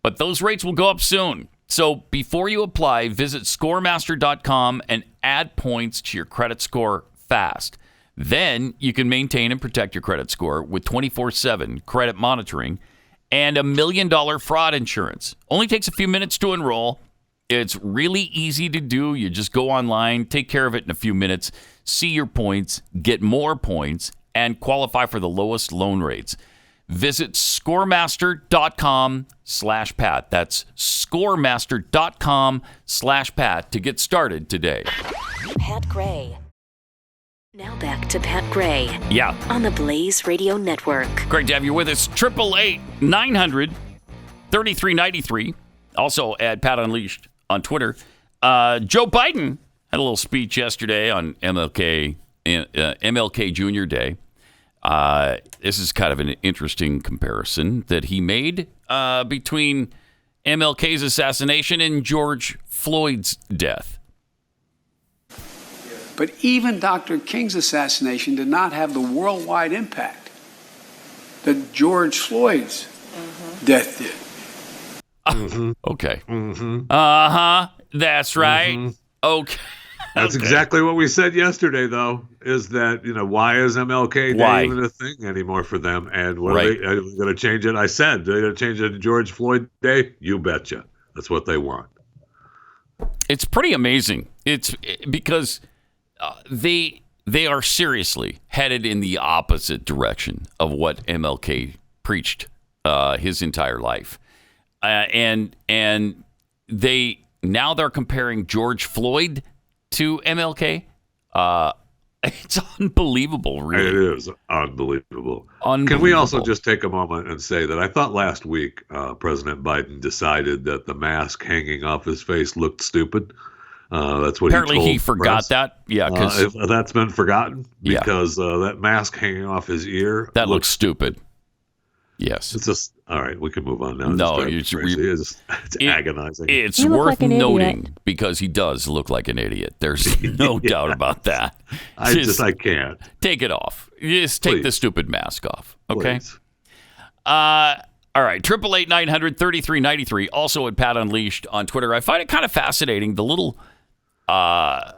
But those rates will go up soon. So before you apply, visit scoremaster.com and add points to your credit score fast. Then you can maintain and protect your credit score with 24/7 credit monitoring and $1 million fraud insurance. Only takes a few minutes to enroll. It's really easy to do. You just go online, take care of it in a few minutes, see your points, get more points, and qualify for the lowest loan rates. Visit scoremaster.com/Pat. That's scoremaster.com/Pat to get started today. Pat Gray. Now back to Pat Gray. Yeah. On the Blaze Radio Network. Great to have you with us. 888-900-3393. Also at Pat Unleashed on Twitter. Joe Biden had a little speech yesterday on MLK Jr. Day. This is kind of an interesting comparison that he made between MLK's assassination and George Floyd's death. But even Dr. King's assassination did not have the worldwide impact that George Floyd's death did. Okay. Mm-hmm. That's right. Mm-hmm. Okay. That's exactly what we said yesterday, though, is that, why is MLK Day even a thing anymore for them? And what are they going to change it? I said, they're going to change it to George Floyd Day? You betcha. That's what they want. It's pretty amazing. It's because they are seriously headed in the opposite direction of what MLK preached his entire life. And they're comparing George Floyd to MLK. It's unbelievable, really. It is unbelievable. Can we also just take a moment and say that I thought last week President Biden decided that the mask hanging off his face looked stupid. That's what apparently he told he forgot that. Yeah, because that's been forgotten because that mask hanging off his ear looks stupid. Yes, it's just all right. We can move on now. No, it's agonizing. It's worth noting because he does look like an idiot. There's no doubt about that. I can't take it off. Just take the stupid mask off. Okay. Please. All right. 888-900-3393. Also at Pat Unleashed on Twitter. I find it kind of fascinating. The little, I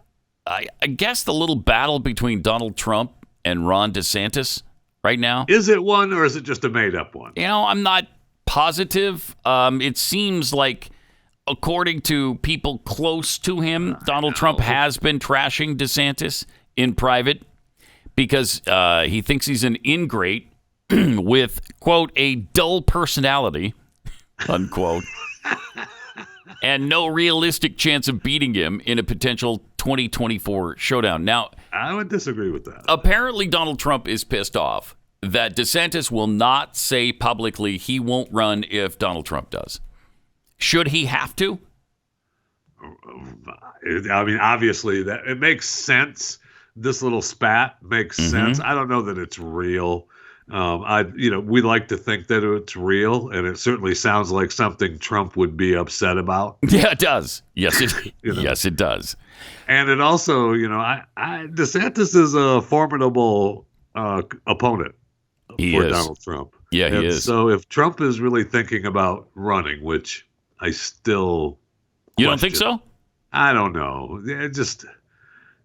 guess the little battle between Donald Trump and Ron DeSantis right now. Is it one or is it just a made up one? I'm not positive. It seems like according to people close to him, Donald Trump has been trashing DeSantis in private because he thinks he's an ingrate with, quote, a dull personality, unquote, and no realistic chance of beating him in a potential 2024 showdown. Now, I would disagree with that. Apparently, Donald Trump is pissed off that DeSantis will not say publicly he won't run if Donald Trump does. Should he have to? I mean, obviously, that it makes sense. This little spat makes sense. I don't know that it's real. We like to think that it's real, and it certainly sounds like something Trump would be upset about. Yeah, it does. Yes, yes, it does. And it also, DeSantis is a formidable opponent for Donald Trump. Yeah, he is. So if Trump is really thinking about running, which I still You don't think so? I don't know. Just,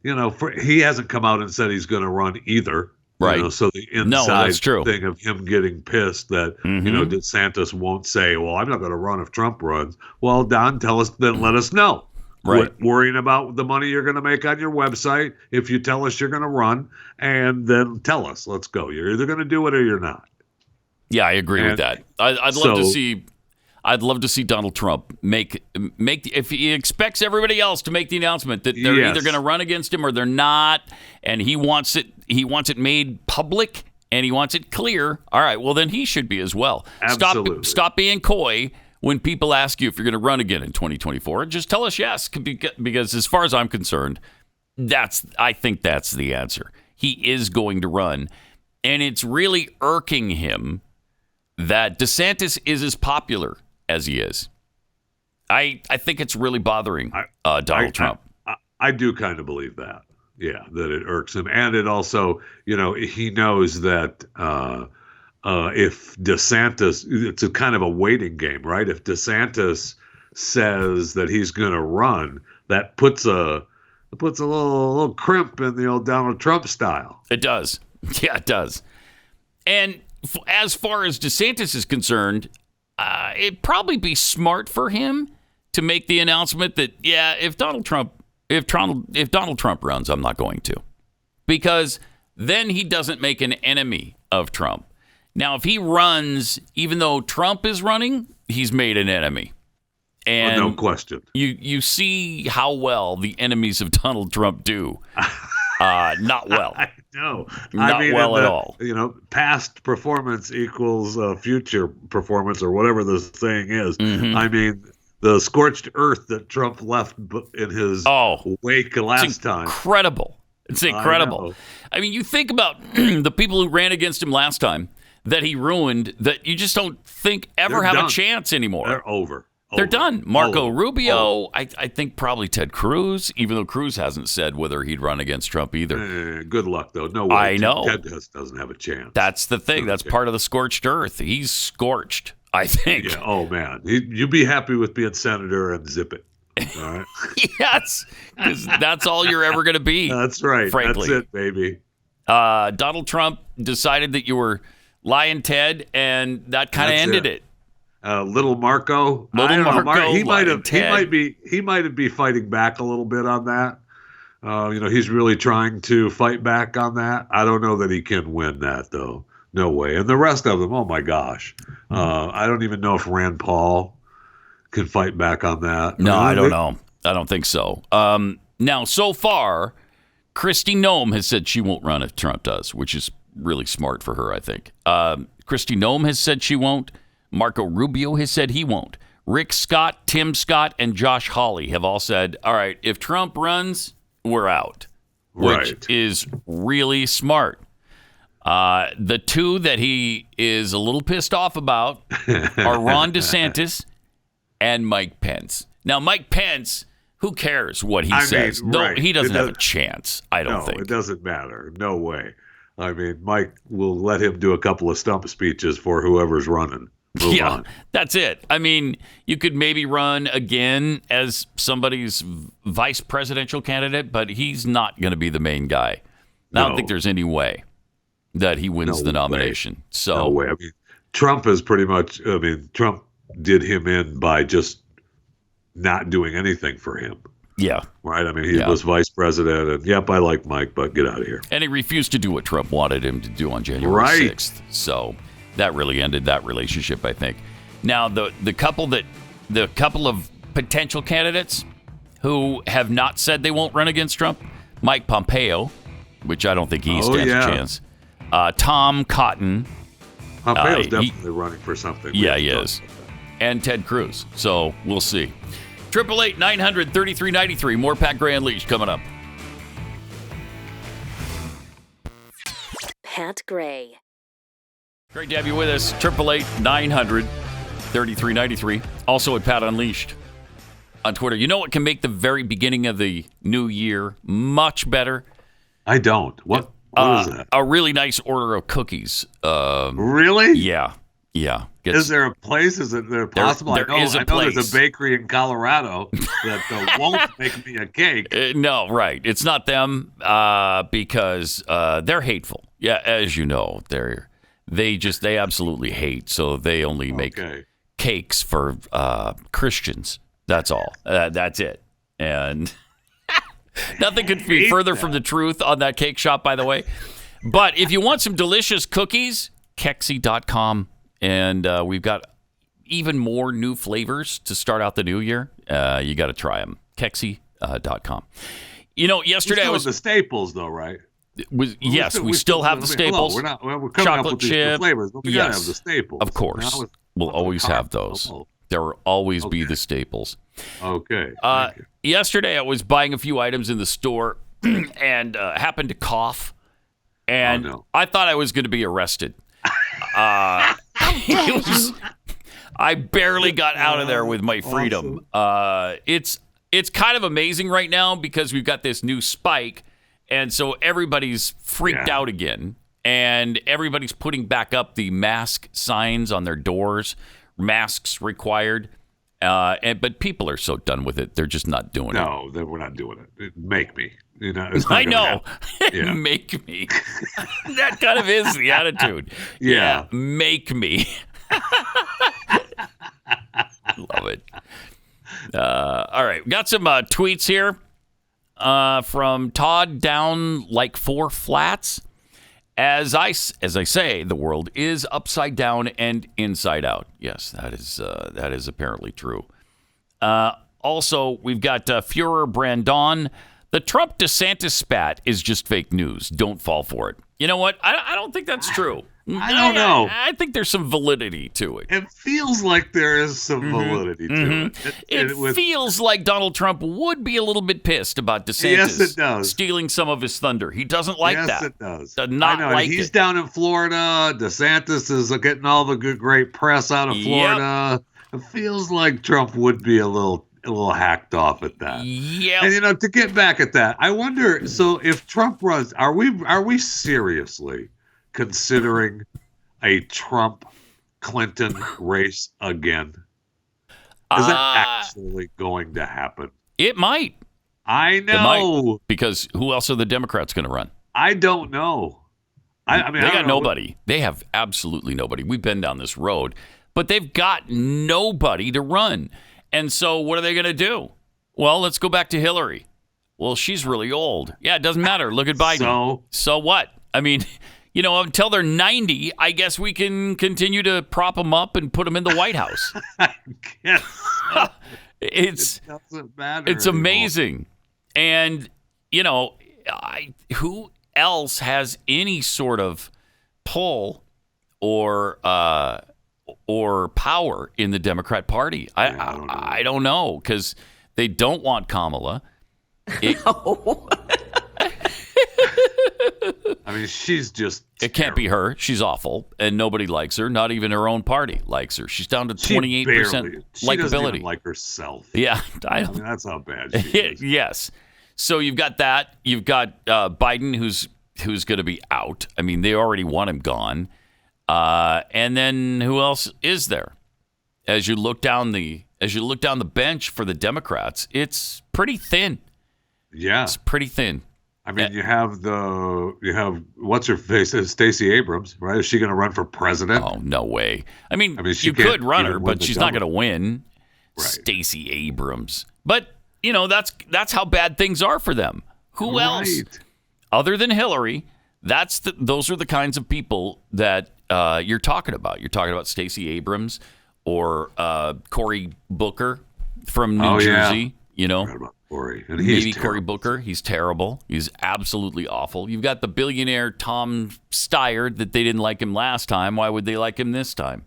he hasn't come out and said he's going to run either. Right. So the inside that's true. thing of him getting pissed that, DeSantis won't say, well, I'm not going to run if Trump runs. Well, Don, then let us know. Right. Quit worrying about the money you're going to make on your website if you tell us you're going to run, and then tell us. Let's go. You're either going to do it or you're not. Yeah, I agree with that. I'd love to see Donald Trump make if he expects everybody else to make the announcement that they're either going to run against him or they're not, and he wants it made public and he wants it clear. All right, well then he should be as well. Absolutely. Stop being coy when people ask you if you're going to run again in 2024. Just tell us yes, because as far as I'm concerned, I think that's the answer. He is going to run, and it's really irking him that DeSantis is as popular as he is. I think it's really bothering Donald Trump. I do kind of believe that. Yeah, that it irks him. And it also, he knows that if DeSantis, it's a kind of a waiting game, right? If DeSantis says that he's going to run, that puts a little crimp in the old Donald Trump style. It does. Yeah, it does. And as far as DeSantis is concerned, it'd probably be smart for him to make the announcement that, if Donald Trump runs, I'm not going to, because then he doesn't make an enemy of Trump. Now, if he runs, even though Trump is running, he's made an enemy. And no question. You see how well the enemies of Donald Trump do. Not well. No, not well at all. Past performance equals future performance, or whatever the saying is. I mean, the scorched earth that Trump left in his wake last time. Incredible. It's incredible. I mean, you think about the people who ran against him last time that he ruined, that you just don't think ever have a chance anymore. They're over. They're done. Marco Rubio, I think probably Ted Cruz, even though Cruz hasn't said whether he'd run against Trump either. Good luck, though. No way. I know. Ted doesn't have a chance. That's the thing. That's part of the scorched earth. He's scorched, I think. Yeah. Oh, man. You'd be happy with being senator and zip it. All right? Yes, because that's all you're ever going to be. That's right. Frankly. That's it, baby. Donald Trump decided that you were lying, Ted, and that kind of ended it. Little Marco. He might be fighting back a little bit on that. He's really trying to fight back on that. I don't know that he can win that, though. No way. And the rest of them, oh my gosh. I don't even know if Rand Paul can fight back on that. No, I don't know. I don't think so. Now, so far, Kristi Noem has said she won't run if Trump does, which is really smart for her, I think. Kristi Noem has said she won't. Marco Rubio has said he won't. Rick Scott, Tim Scott, and Josh Hawley have all said, all right, if Trump runs, we're out, which is really smart. The two that he is a little pissed off about are Ron DeSantis and Mike Pence. Now, Mike Pence, who cares what he says? No, he doesn't have a chance, I don't think. No, it doesn't matter. No way. I mean, Mike will let him do a couple of stump speeches for whoever's running. Move on. That's it. I mean, you could maybe run again as somebody's vice presidential candidate, but he's not going to be the main guy. I don't think there's any way that he wins the nomination. So, no way. I mean, Trump is pretty much, Trump did him in by just not doing anything for him. Yeah. Right? I mean, he was vice president, and yep, I like Mike, but get out of here. And he refused to do what Trump wanted him to do on January 6th. So that really ended that relationship, I think. Now, the couple of potential candidates who have not said they won't run against Trump, Mike Pompeo, which I don't think he stands a chance. Tom Cotton. Pompeo's definitely running for something. Yeah, he is. And Ted Cruz. So we'll see. 888-900-3393. More Pat Gray Unleashed coming up. Pat Gray. Great to have you with us. 888-900-3393. Also at Pat Unleashed on Twitter. You know what can make the very beginning of the new year much better? I don't. What is that? A really nice order of cookies. Really? Yeah. Yeah. Is there a place? Is it possible? There is a I know place. There's a bakery in Colorado that won't make me a cake. No, right. It's not them because they're hateful. Yeah, as you know, they absolutely hate. So they only make cakes for Christians. That's all. That's it. And nothing could be further from the truth on that cake shop, by the way. But if you want some delicious cookies, Kexi.com. And we've got even more new flavors to start out the new year. You got to try them. Kexi.com. You know, yesterday I was the staples, though, right? Yes, we still have the staples. We're coming chocolate up with chip these flavors, but we gotta have the staples. Of course, we'll always have those. There will always be the staples. Okay. Yesterday I was buying a few items in the store and happened to cough, and I thought I was going to be arrested. I barely got out of there with my freedom. It's kind of amazing right now because we've got this new spike, and so everybody's freaked out again, and everybody's putting back up the mask signs on their doors, masks required. But people are so done with it; they're just not doing it. No, we're not doing it. Make me. You know, I know. Yeah. Make me. That kind of is the attitude. Yeah. Make me. Love it. All right. Got some tweets here from Todd down like 4 flats. As I say, the world is upside down and inside out. Yes, that is apparently true. Also, we've got Führer Brandon. The Trump DeSantis spat is just fake news. Don't fall for it. You know what? I don't think that's true. I don't know. I think there's some validity to it. It feels like there is some validity to it. It feels like Donald Trump would be a little bit pissed about DeSantis stealing some of his thunder. He doesn't like that. Yes, it does. Does not like He's down in Florida. DeSantis is getting all the great press out of Florida. Yep. It feels like Trump would be a little hacked off at that. Yeah. And to get back at that, I wonder. So if Trump runs, are we seriously considering a Trump-Clinton race again? Is that actually going to happen? It might. I know. Because who else are the Democrats going to run? I don't know. I mean, they got nobody. They have absolutely nobody. We've been down this road, but they've got nobody to run. And so what are they going to do? Well, let's go back to Hillary. Well, she's really old. Yeah, it doesn't matter. Look at Biden. So what? I mean, until they're 90, I guess we can continue to prop them up and put them in the White House. I guess so. It doesn't matter. It's amazing. And, who else has any sort of pull or power in the Democrat Party? I don't know, because they don't want Kamala. I mean, she's just It can't be her. She's awful, and nobody likes her. Not even her own party likes her. She's down to 28% likability. She doesn't even like herself. Yeah, I mean, that's how bad she is. Yes. So you've got that. You've got Biden, who's going to be out. I mean, they already want him gone. And then who else is there? As you look down the bench for the Democrats, it's pretty thin. Yeah, it's pretty thin. I mean, you have what's her face, Stacey Abrams, right? Is she going to run for president? Oh, no way. I mean you could run her, but she's not going to win. Stacey Abrams. But, that's how bad things are for them. Who else? Other than Hillary, those are the kinds of people that you're talking about. You're talking about Stacey Abrams or Cory Booker from New Jersey. Cory. And maybe Cory Booker. He's terrible. He's absolutely awful. You've got the billionaire Tom Steyer that they didn't like him last time. Why would they like him this time?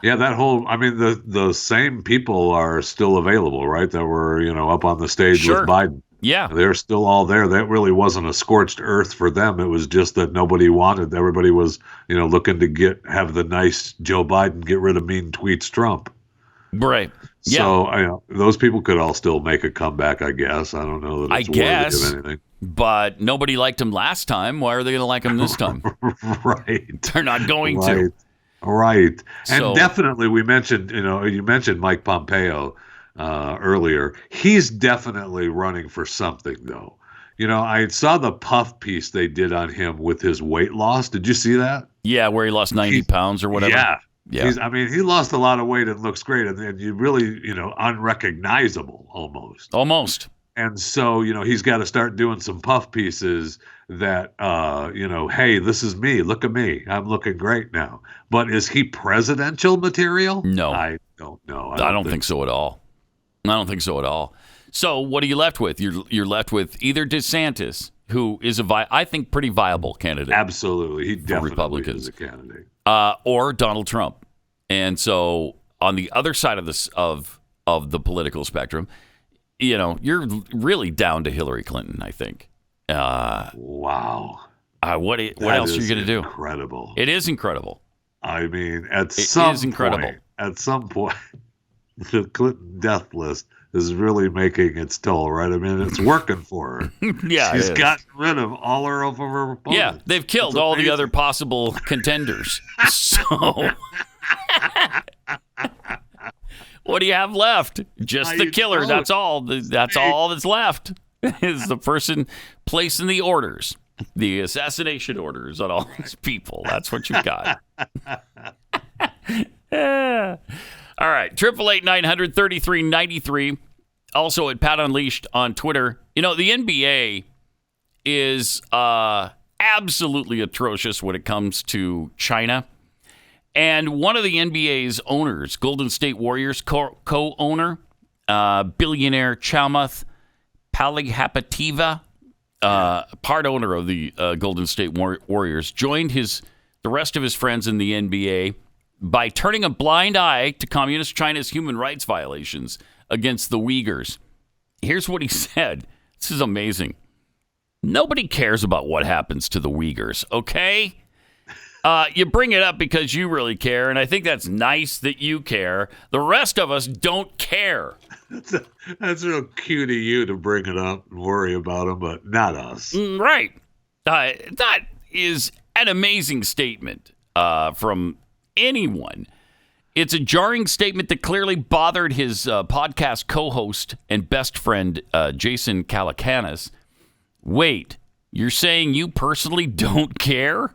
Yeah, the same people are still available, right? That were, up on the stage with Biden. Yeah. They're still all there. That really wasn't a scorched earth for them. It was just that nobody wanted. Everybody was, looking to have the nice Joe Biden get rid of mean tweets Trump. Right. Yeah. So those people could all still make a comeback, I guess. I don't know that it's worthy of anything. But nobody liked him last time. Why are they going to like him this time? Right. They're not going to. Right. And definitely you mentioned Mike Pompeo earlier. He's definitely running for something, though. I saw the puff piece they did on him with his weight loss. Did you see that? Yeah, where he lost 90 pounds or whatever. Yeah. Yeah. He lost a lot of weight and looks great, and you really, unrecognizable almost. Almost. And so, he's got to start doing some puff pieces that, hey, this is me. Look at me. I'm looking great now. But is he presidential material? No. I don't know. I don't think so at all. I don't think so at all. So what are you left with? You're left with either DeSantis, who is I think pretty viable candidate. Absolutely. He definitely Republicans. is a candidate. Or Donald Trump. And so on the other side of this of the political spectrum, you're really down to Hillary Clinton, I think. Wow. What else are you going to do? Incredible. It is incredible. I mean, at some point, the Clinton death list is really making its toll, right? I mean, it's working for her. Yeah, she's gotten rid of all her opponents. Yeah, they've killed all the other possible contenders. So, what do you have left? Just the killer. That's all. That's all that's left. Is the person placing the orders, the assassination orders on all these people. That's what you've got. All right, 888-900-3393. Also at Pat Unleashed on Twitter. The NBA is absolutely atrocious when it comes to China. And one of the NBA's owners, Golden State Warriors co-owner, billionaire Chamath Palihapitiya, part owner of the Golden State Warriors, joined the rest of his friends in the NBA by turning a blind eye to communist China's human rights violations against the Uyghurs. Here's what he said. This is amazing. Nobody cares about what happens to the Uyghurs, okay? You bring it up because you really care, and I think that's nice that you care. The rest of us don't care. That's real cute of you to bring it up and worry about them, but not us. Right. That is an amazing statement from anyone. It's a jarring statement that clearly bothered his podcast co-host and best friend, Jason Calacanis. Wait, you're saying you personally don't care?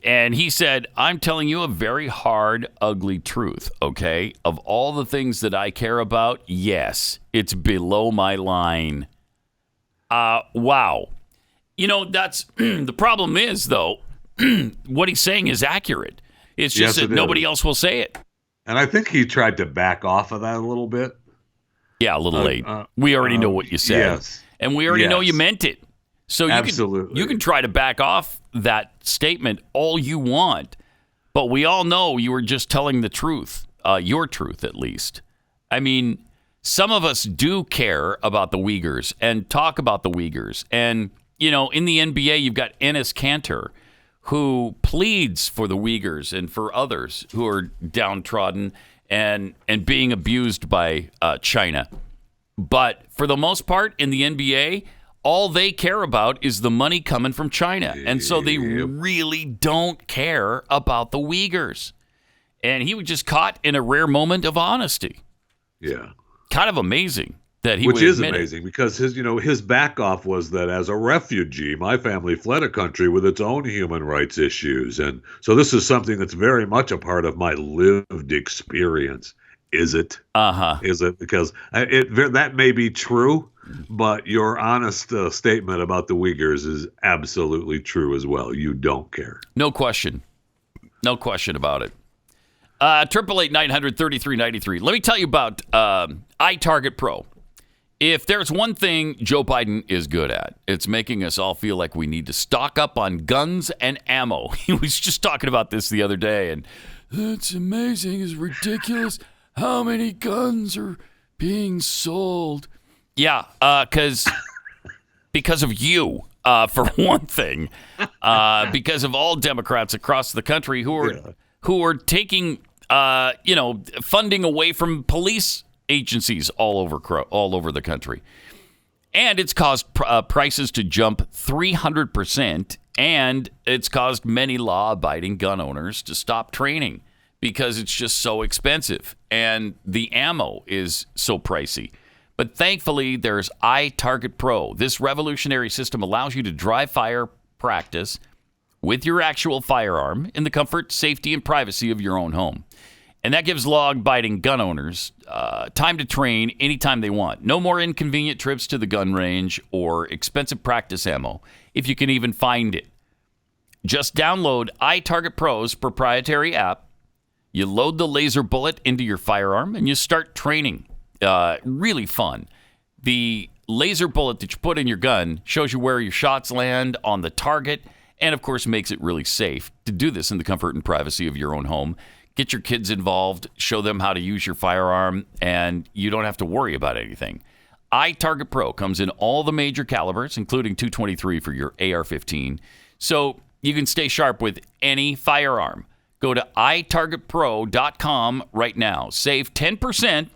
And he said, I'm telling you a very hard, ugly truth, okay? Of all the things that I care about, yes, it's below my line. Wow. That's the problem is, though, what he's saying is accurate. It's just that nobody else will say it. And I think he tried to back off of that a little bit. Yeah, a little late. We already know what you said. Yes. And we already know you meant it. So you can try to back off that statement all you want, but we all know you were just telling the truth, your truth at least. I mean, some of us do care about the Uyghurs and talk about the Uyghurs. And, in the NBA, you've got Enes Kanter, who pleads for the Uyghurs and for others who are downtrodden and being abused by China. But for the most part, in the NBA, all they care about is the money coming from China. And so they really don't care about the Uyghurs. And he was just caught in a rare moment of honesty. Yeah. Kind of amazing that he Which would is admit amazing because his back off was that as a refugee, my family fled a country with its own human rights issues. And so this is something that's very much a part of my lived experience. is it? Uh-huh. Is it? Because that may be true, but your honest statement about the Uyghurs is absolutely true as well. You don't care. No question. No question about it. 888-900-3393. Let me tell you about iTarget Pro. If there's one thing Joe Biden is good at, it's making us all feel like we need to stock up on guns and ammo. He was just talking about this the other day, and it's amazing. It's ridiculous how many guns are being sold. Yeah, because of you, for one thing, because of all Democrats across the country who are taking funding away from police agencies all over the country. And it's caused prices to jump 300%, and it's caused many law-abiding gun owners to stop training because it's just so expensive, and the ammo is so pricey. But thankfully, there's iTarget Pro. This revolutionary system allows you to dry fire practice with your actual firearm in the comfort, safety, and privacy of your own home. And that gives law-abiding gun owners time to train anytime they want. No more inconvenient trips to the gun range or expensive practice ammo, if you can even find it. Just download iTarget Pro's proprietary app. You load the laser bullet into your firearm, and you start training. Really fun. The laser bullet that you put in your gun shows you where your shots land on the target, and of course makes it really safe to do this in the comfort and privacy of your own home. Get your kids involved, show them how to use your firearm, and you don't have to worry about anything. iTarget Pro comes in all the major calibers, including .223 for your AR-15, so you can stay sharp with any firearm. Go to itargetpro.com right now. Save 10%,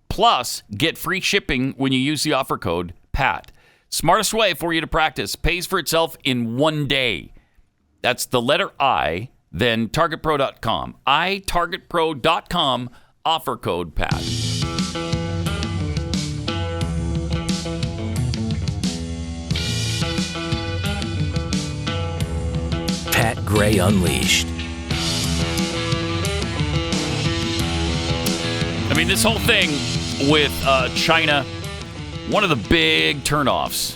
plus get free shipping when you use the offer code PAT. Smartest way for you to practice. Pays for itself in one day. That's the letter I, then targetpro.com. itargetpro.com, offer code PAT. Pat Gray Unleashed. I mean, this whole thing with China, one of the big turnoffs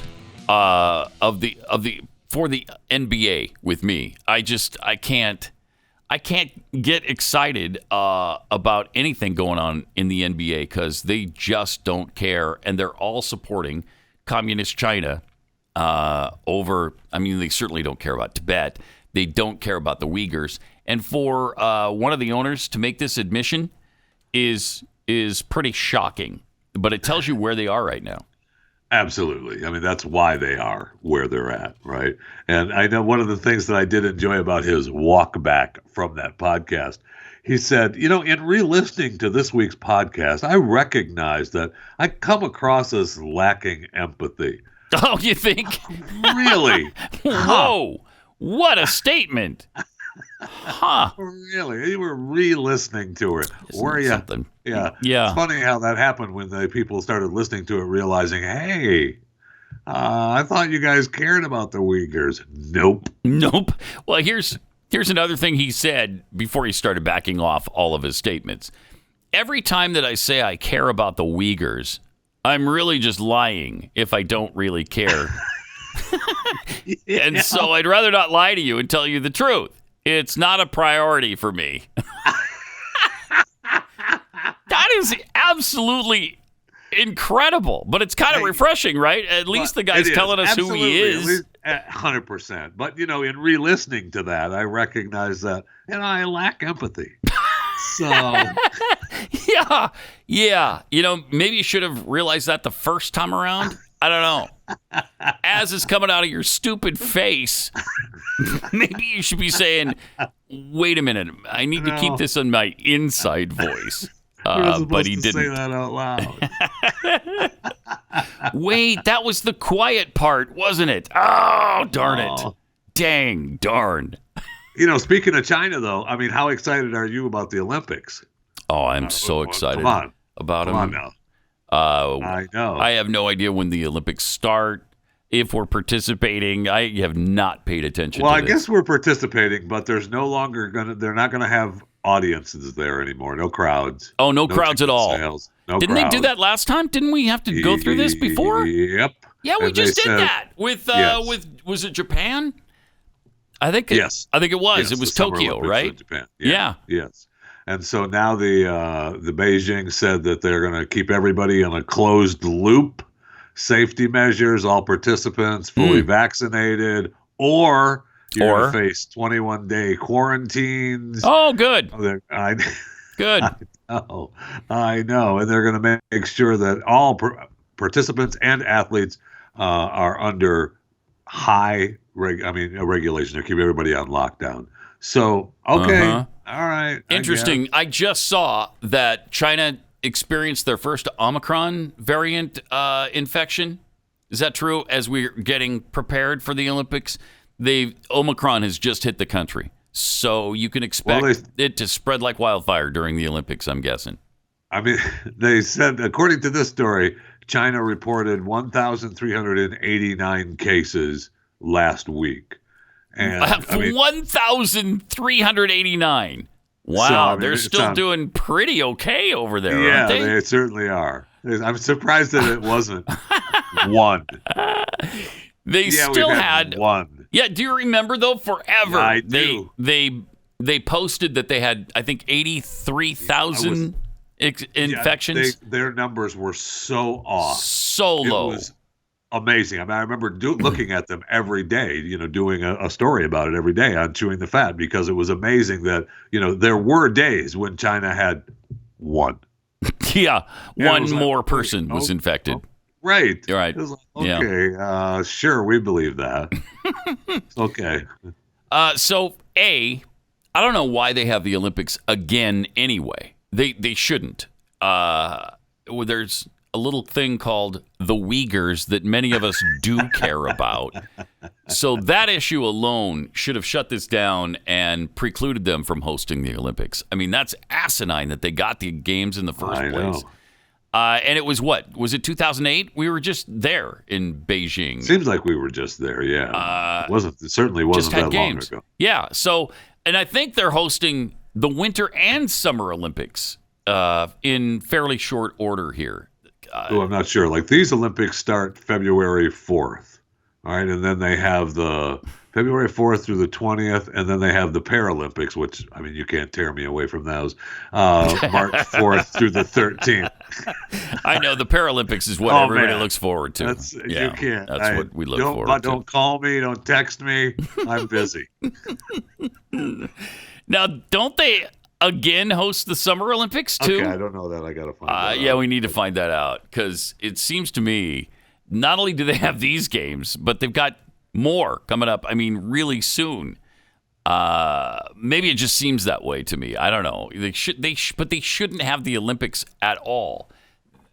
for the NBA with me. I can't get excited about anything going on in the NBA because they just don't care, and they're all supporting communist China over. I mean, they certainly don't care about Tibet. They don't care about the Uyghurs, and for one of the owners to make this admission is pretty shocking. But it tells you where they are right now. Absolutely. I mean, that's why they are where they're at, right? And I know one of the things that I did enjoy about his walk back from that podcast, he said, in re-listening to this week's podcast, I recognize that I come across as lacking empathy. Oh, you think? Really? Whoa. What a statement. Huh. Really? You were re-listening to it. Were you? Something. Yeah. Yeah. It's funny how that happened when the people started listening to it, realizing, hey, I thought you guys cared about the Uyghurs. Nope. Well, here's another thing he said before he started backing off all of his statements. Every time that I say I care about the Uyghurs, I'm really just lying if I don't really care. And so I'd rather not lie to you and tell you the truth. It's not a priority for me. That is absolutely incredible, but it's kind of refreshing, right? At least the guy's telling us who he is. 100%. But, in re-listening to that, I recognize that, and I lack empathy. So. Yeah. Maybe you should have realized that the first time around. I don't know. As is coming out of your stupid face, maybe you should be saying, wait a minute, I need to keep this on my inside voice. But he didn't. Say that out loud. Wait, that was the quiet part, wasn't it? Oh, darn it. Darn. Speaking of China, though, I mean, how excited are you about the Olympics? Oh, I'm so excited about them. Come on now. I know. I have no idea when the Olympics start. If we're participating, I have not paid attention to this. Well, I guess we're participating, but there's no longer they're not gonna have audiences there anymore. No crowds. Oh, no crowds at all. Sales, no Didn't crowds. they do that last time? Didn't we have to go through this before? Yep. Yeah, we And just they did said- that with Yes. was it Japan? I think Yes. I think it was. Yes, It was the Summer Tokyo, Olympics right? in Japan. Yeah. Yes. And so now the Beijing said that they're going to keep everybody in a closed loop, safety measures, all participants fully vaccinated, or you're going to face 21-day quarantines. Oh, good. Good. I know. And they're going to make sure that all participants and athletes are under high regulation. They're keeping everybody on lockdown. So, okay. All right. Interesting. I just saw that China experienced their first Omicron variant infection. Is that true? As we're getting prepared for the Olympics, Omicron has just hit the country. So you can expect it to spread like wildfire during the Olympics, I'm guessing. I mean, they said, according to this story, China reported 1,389 cases last week. And 1,389. Wow, they're still doing pretty okay over there, aren't they? Yeah, they certainly are. I'm surprised that it wasn't one. They still had one. Yeah, do you remember though? Forever, I do. They posted that they had, I think, 83,000 infections. Their numbers were so off, so low. It was amazing. I mean, I remember looking at them every day, doing a story about it every day on Chewing the Fat, because it was amazing that, there were days when China had one. Yeah, one more person was infected. Right. Right. It was like, okay, sure, we believe that. Okay. So, I don't know why they have the Olympics again anyway. They shouldn't. There's a little thing called the Uyghurs that many of us do care about. So that issue alone should have shut this down and precluded them from hosting the Olympics. I mean, that's asinine that they got the games in the first place. And it was what? Was it 2008? We were just there in Beijing. Seems like we were just there, yeah. It certainly wasn't that long ago. Yeah, so, and I think they're hosting the Winter and Summer Olympics in fairly short order here. I'm not sure. Like, these Olympics start February 4th, all right? And then they have the February 4th through the 20th, and then they have the Paralympics, which, I mean, you can't tear me away from those, March 4th through the 13th. I know, the Paralympics is what everybody looks forward to. You can't. That's what we look forward to. Don't call me. Don't text me. I'm busy. Now, don't they again host the Summer Olympics too? Okay, I don't know that. I got to find that out. Yeah, we need to find that out, because it seems to me not only do they have these games, but they've got more coming up. I mean, really soon. Maybe it just seems that way to me. I don't know. But they shouldn't have the Olympics at all.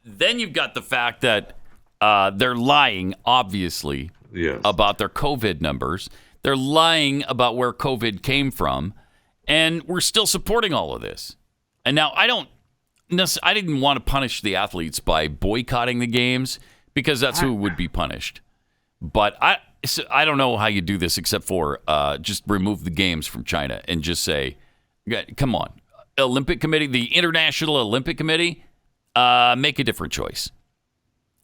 Then you've got the fact that they're lying, obviously, about their COVID numbers. They're lying about where COVID came from, and we're still supporting all of this. And now I didn't want to punish the athletes by boycotting the games, because that's who would be punished. But I don't know how you do this except for just remove the games from China and just say, come on, Olympic Committee, the International Olympic Committee, make a different choice.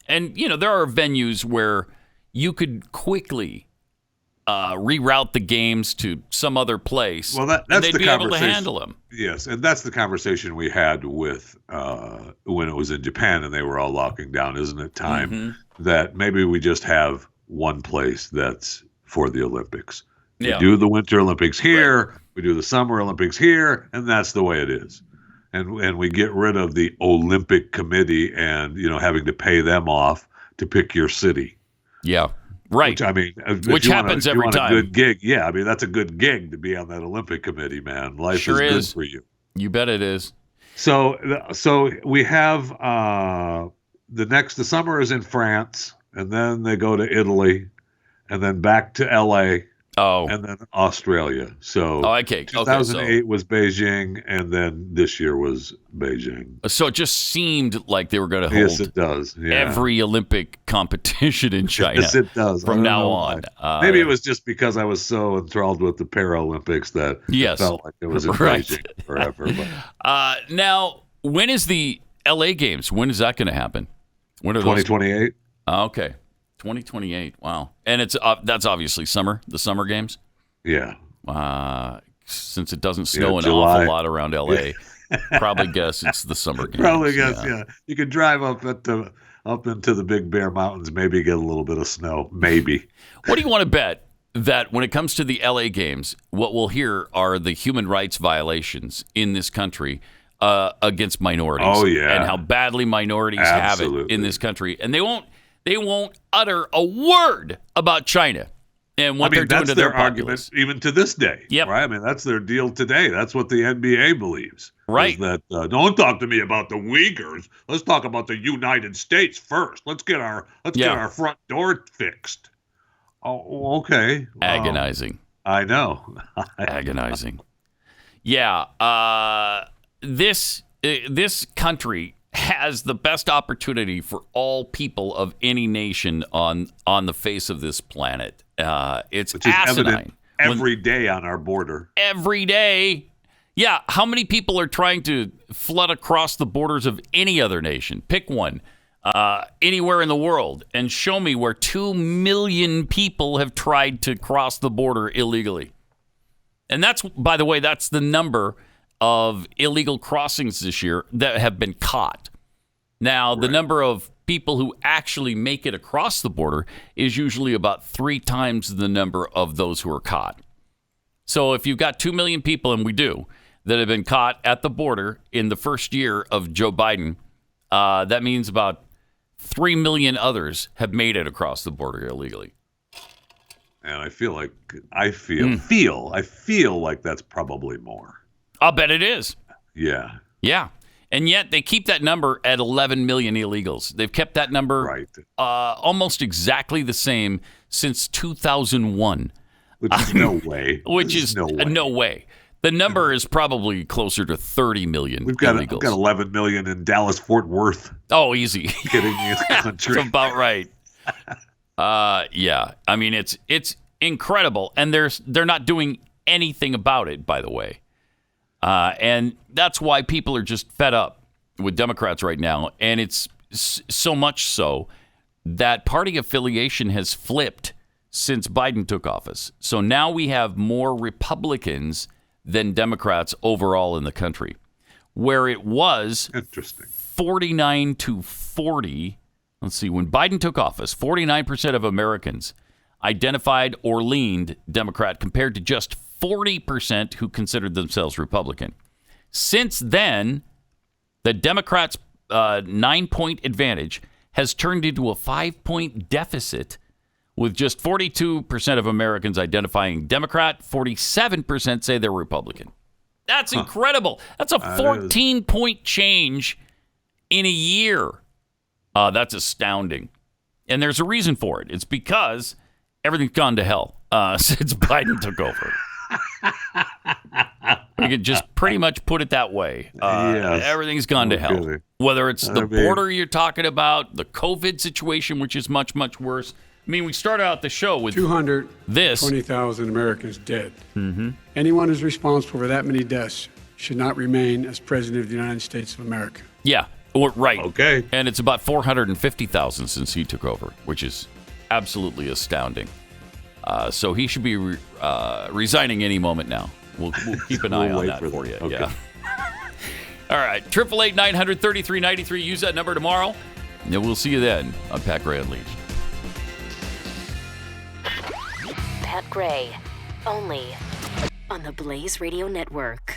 And, there are venues where you could quickly reroute the games to some other place. Well, that's and they'd the be able to handle them. Yes, and that's the conversation we had with when it was in Japan and they were all locking down. Isn't it time that maybe we just have one place that's for the Olympics? We do the Winter Olympics here, we do the Summer Olympics here, and that's the way it is. And we get rid of the Olympic Committee and having to pay them off to pick your city. Yeah. Right. Which, I mean, which happens every time. A good gig. Yeah, I mean, that's a good gig to be on that Olympic Committee, man. Life sure is good for you. You bet it is. So we have the summer is in France, and then they go to Italy, and then back to LA. Oh. And then Australia. So 2008 was Beijing, and then this year was Beijing. So it just seemed like they were going to hold yes, it does. Yeah. every Olympic competition in China. Yes, it does. From now on. Maybe it was just because I was so enthralled with the Paralympics that it felt like it was in Beijing. forever. But. Now, when is the LA games? When is that going to happen? When are 2028. Okay, 2028. Wow, and it's that's obviously the summer games. Yeah. Since it doesn't snow an July. awful lot around LA, probably guess it's the summer games. Probably guess, yeah. You could drive up into the Big Bear Mountains, maybe get a little bit of snow, maybe. What do you want to bet that when it comes to the LA games, what we'll hear are the human rights violations in this country against minorities? Oh, yeah. And how badly minorities have it in this country. And they won't utter a word about China and what they're doing to their argument even to this day. Yep. Right? I mean, that's their deal today. That's what the NBA believes. Right. Is that don't talk to me about the Uyghurs. Let's talk about the United States first. Let's get our front door fixed. Oh, okay. Agonizing. I know. Agonizing. Yeah. This country has the best opportunity for all people of any nation on the face of this planet. It's Which is asinine. evident every day on our border. Every day. Yeah. How many people are trying to flood across the borders of any other nation? Pick one. Anywhere in the world, and show me where 2 million people have tried to cross the border illegally. And that's, by the way, that's the number of illegal crossings this year that have been caught. Now, the number of people who actually make it across the border is usually about 3 times the number of those who are caught. So if you've got 2 million people, and we do, that have been caught at the border in the first year of Joe Biden, that means about 3 million others have made it across the border illegally. And I feel like that's probably more. I'll bet it is. Yeah. Yeah. And yet they keep that number at 11 million illegals. They've kept that number almost exactly the same since 2001. Which is no way. No way. The number is probably closer to 30 million illegals. We've got 11 million in Dallas-Fort Worth. Oh, easy. Getting in the country. That's about right. Yeah. I mean, it's incredible. And they're not doing anything about it, by the way. And that's why people are just fed up with Democrats right now. And it's so much so that party affiliation has flipped since Biden took office. So now we have more Republicans than Democrats overall in the country, where it was 49-40. Let's see, when Biden took office, 49% of Americans identified or leaned Democrat compared to just 40% who considered themselves Republican. Since then, the Democrats' 9-point advantage has turned into a 5-point deficit, with just 42% of Americans identifying Democrat, 47% say they're Republican. That's incredible. That's a 14-point change in a year. That's astounding. And there's a reason for it. It's because everything's gone to hell since Biden took over. We could just pretty much put it that way. Everything's gone to hell. Whether it's the border you're talking about, the COVID situation, which is much, much worse. I mean, we started out the show with 220,000 Americans dead. Mm-hmm. Anyone who's responsible for that many deaths should not remain as president of the United States of America. Yeah, right. Okay. And it's about 450,000 since he took over, which is absolutely astounding. So he should be resigning any moment now. We'll keep an eye on that for you. Okay. Yeah. All right. 888-900-3393. Use that number tomorrow. And we'll see you then on Pat Gray Unleashed. Pat Gray, only on the Blaze Radio Network.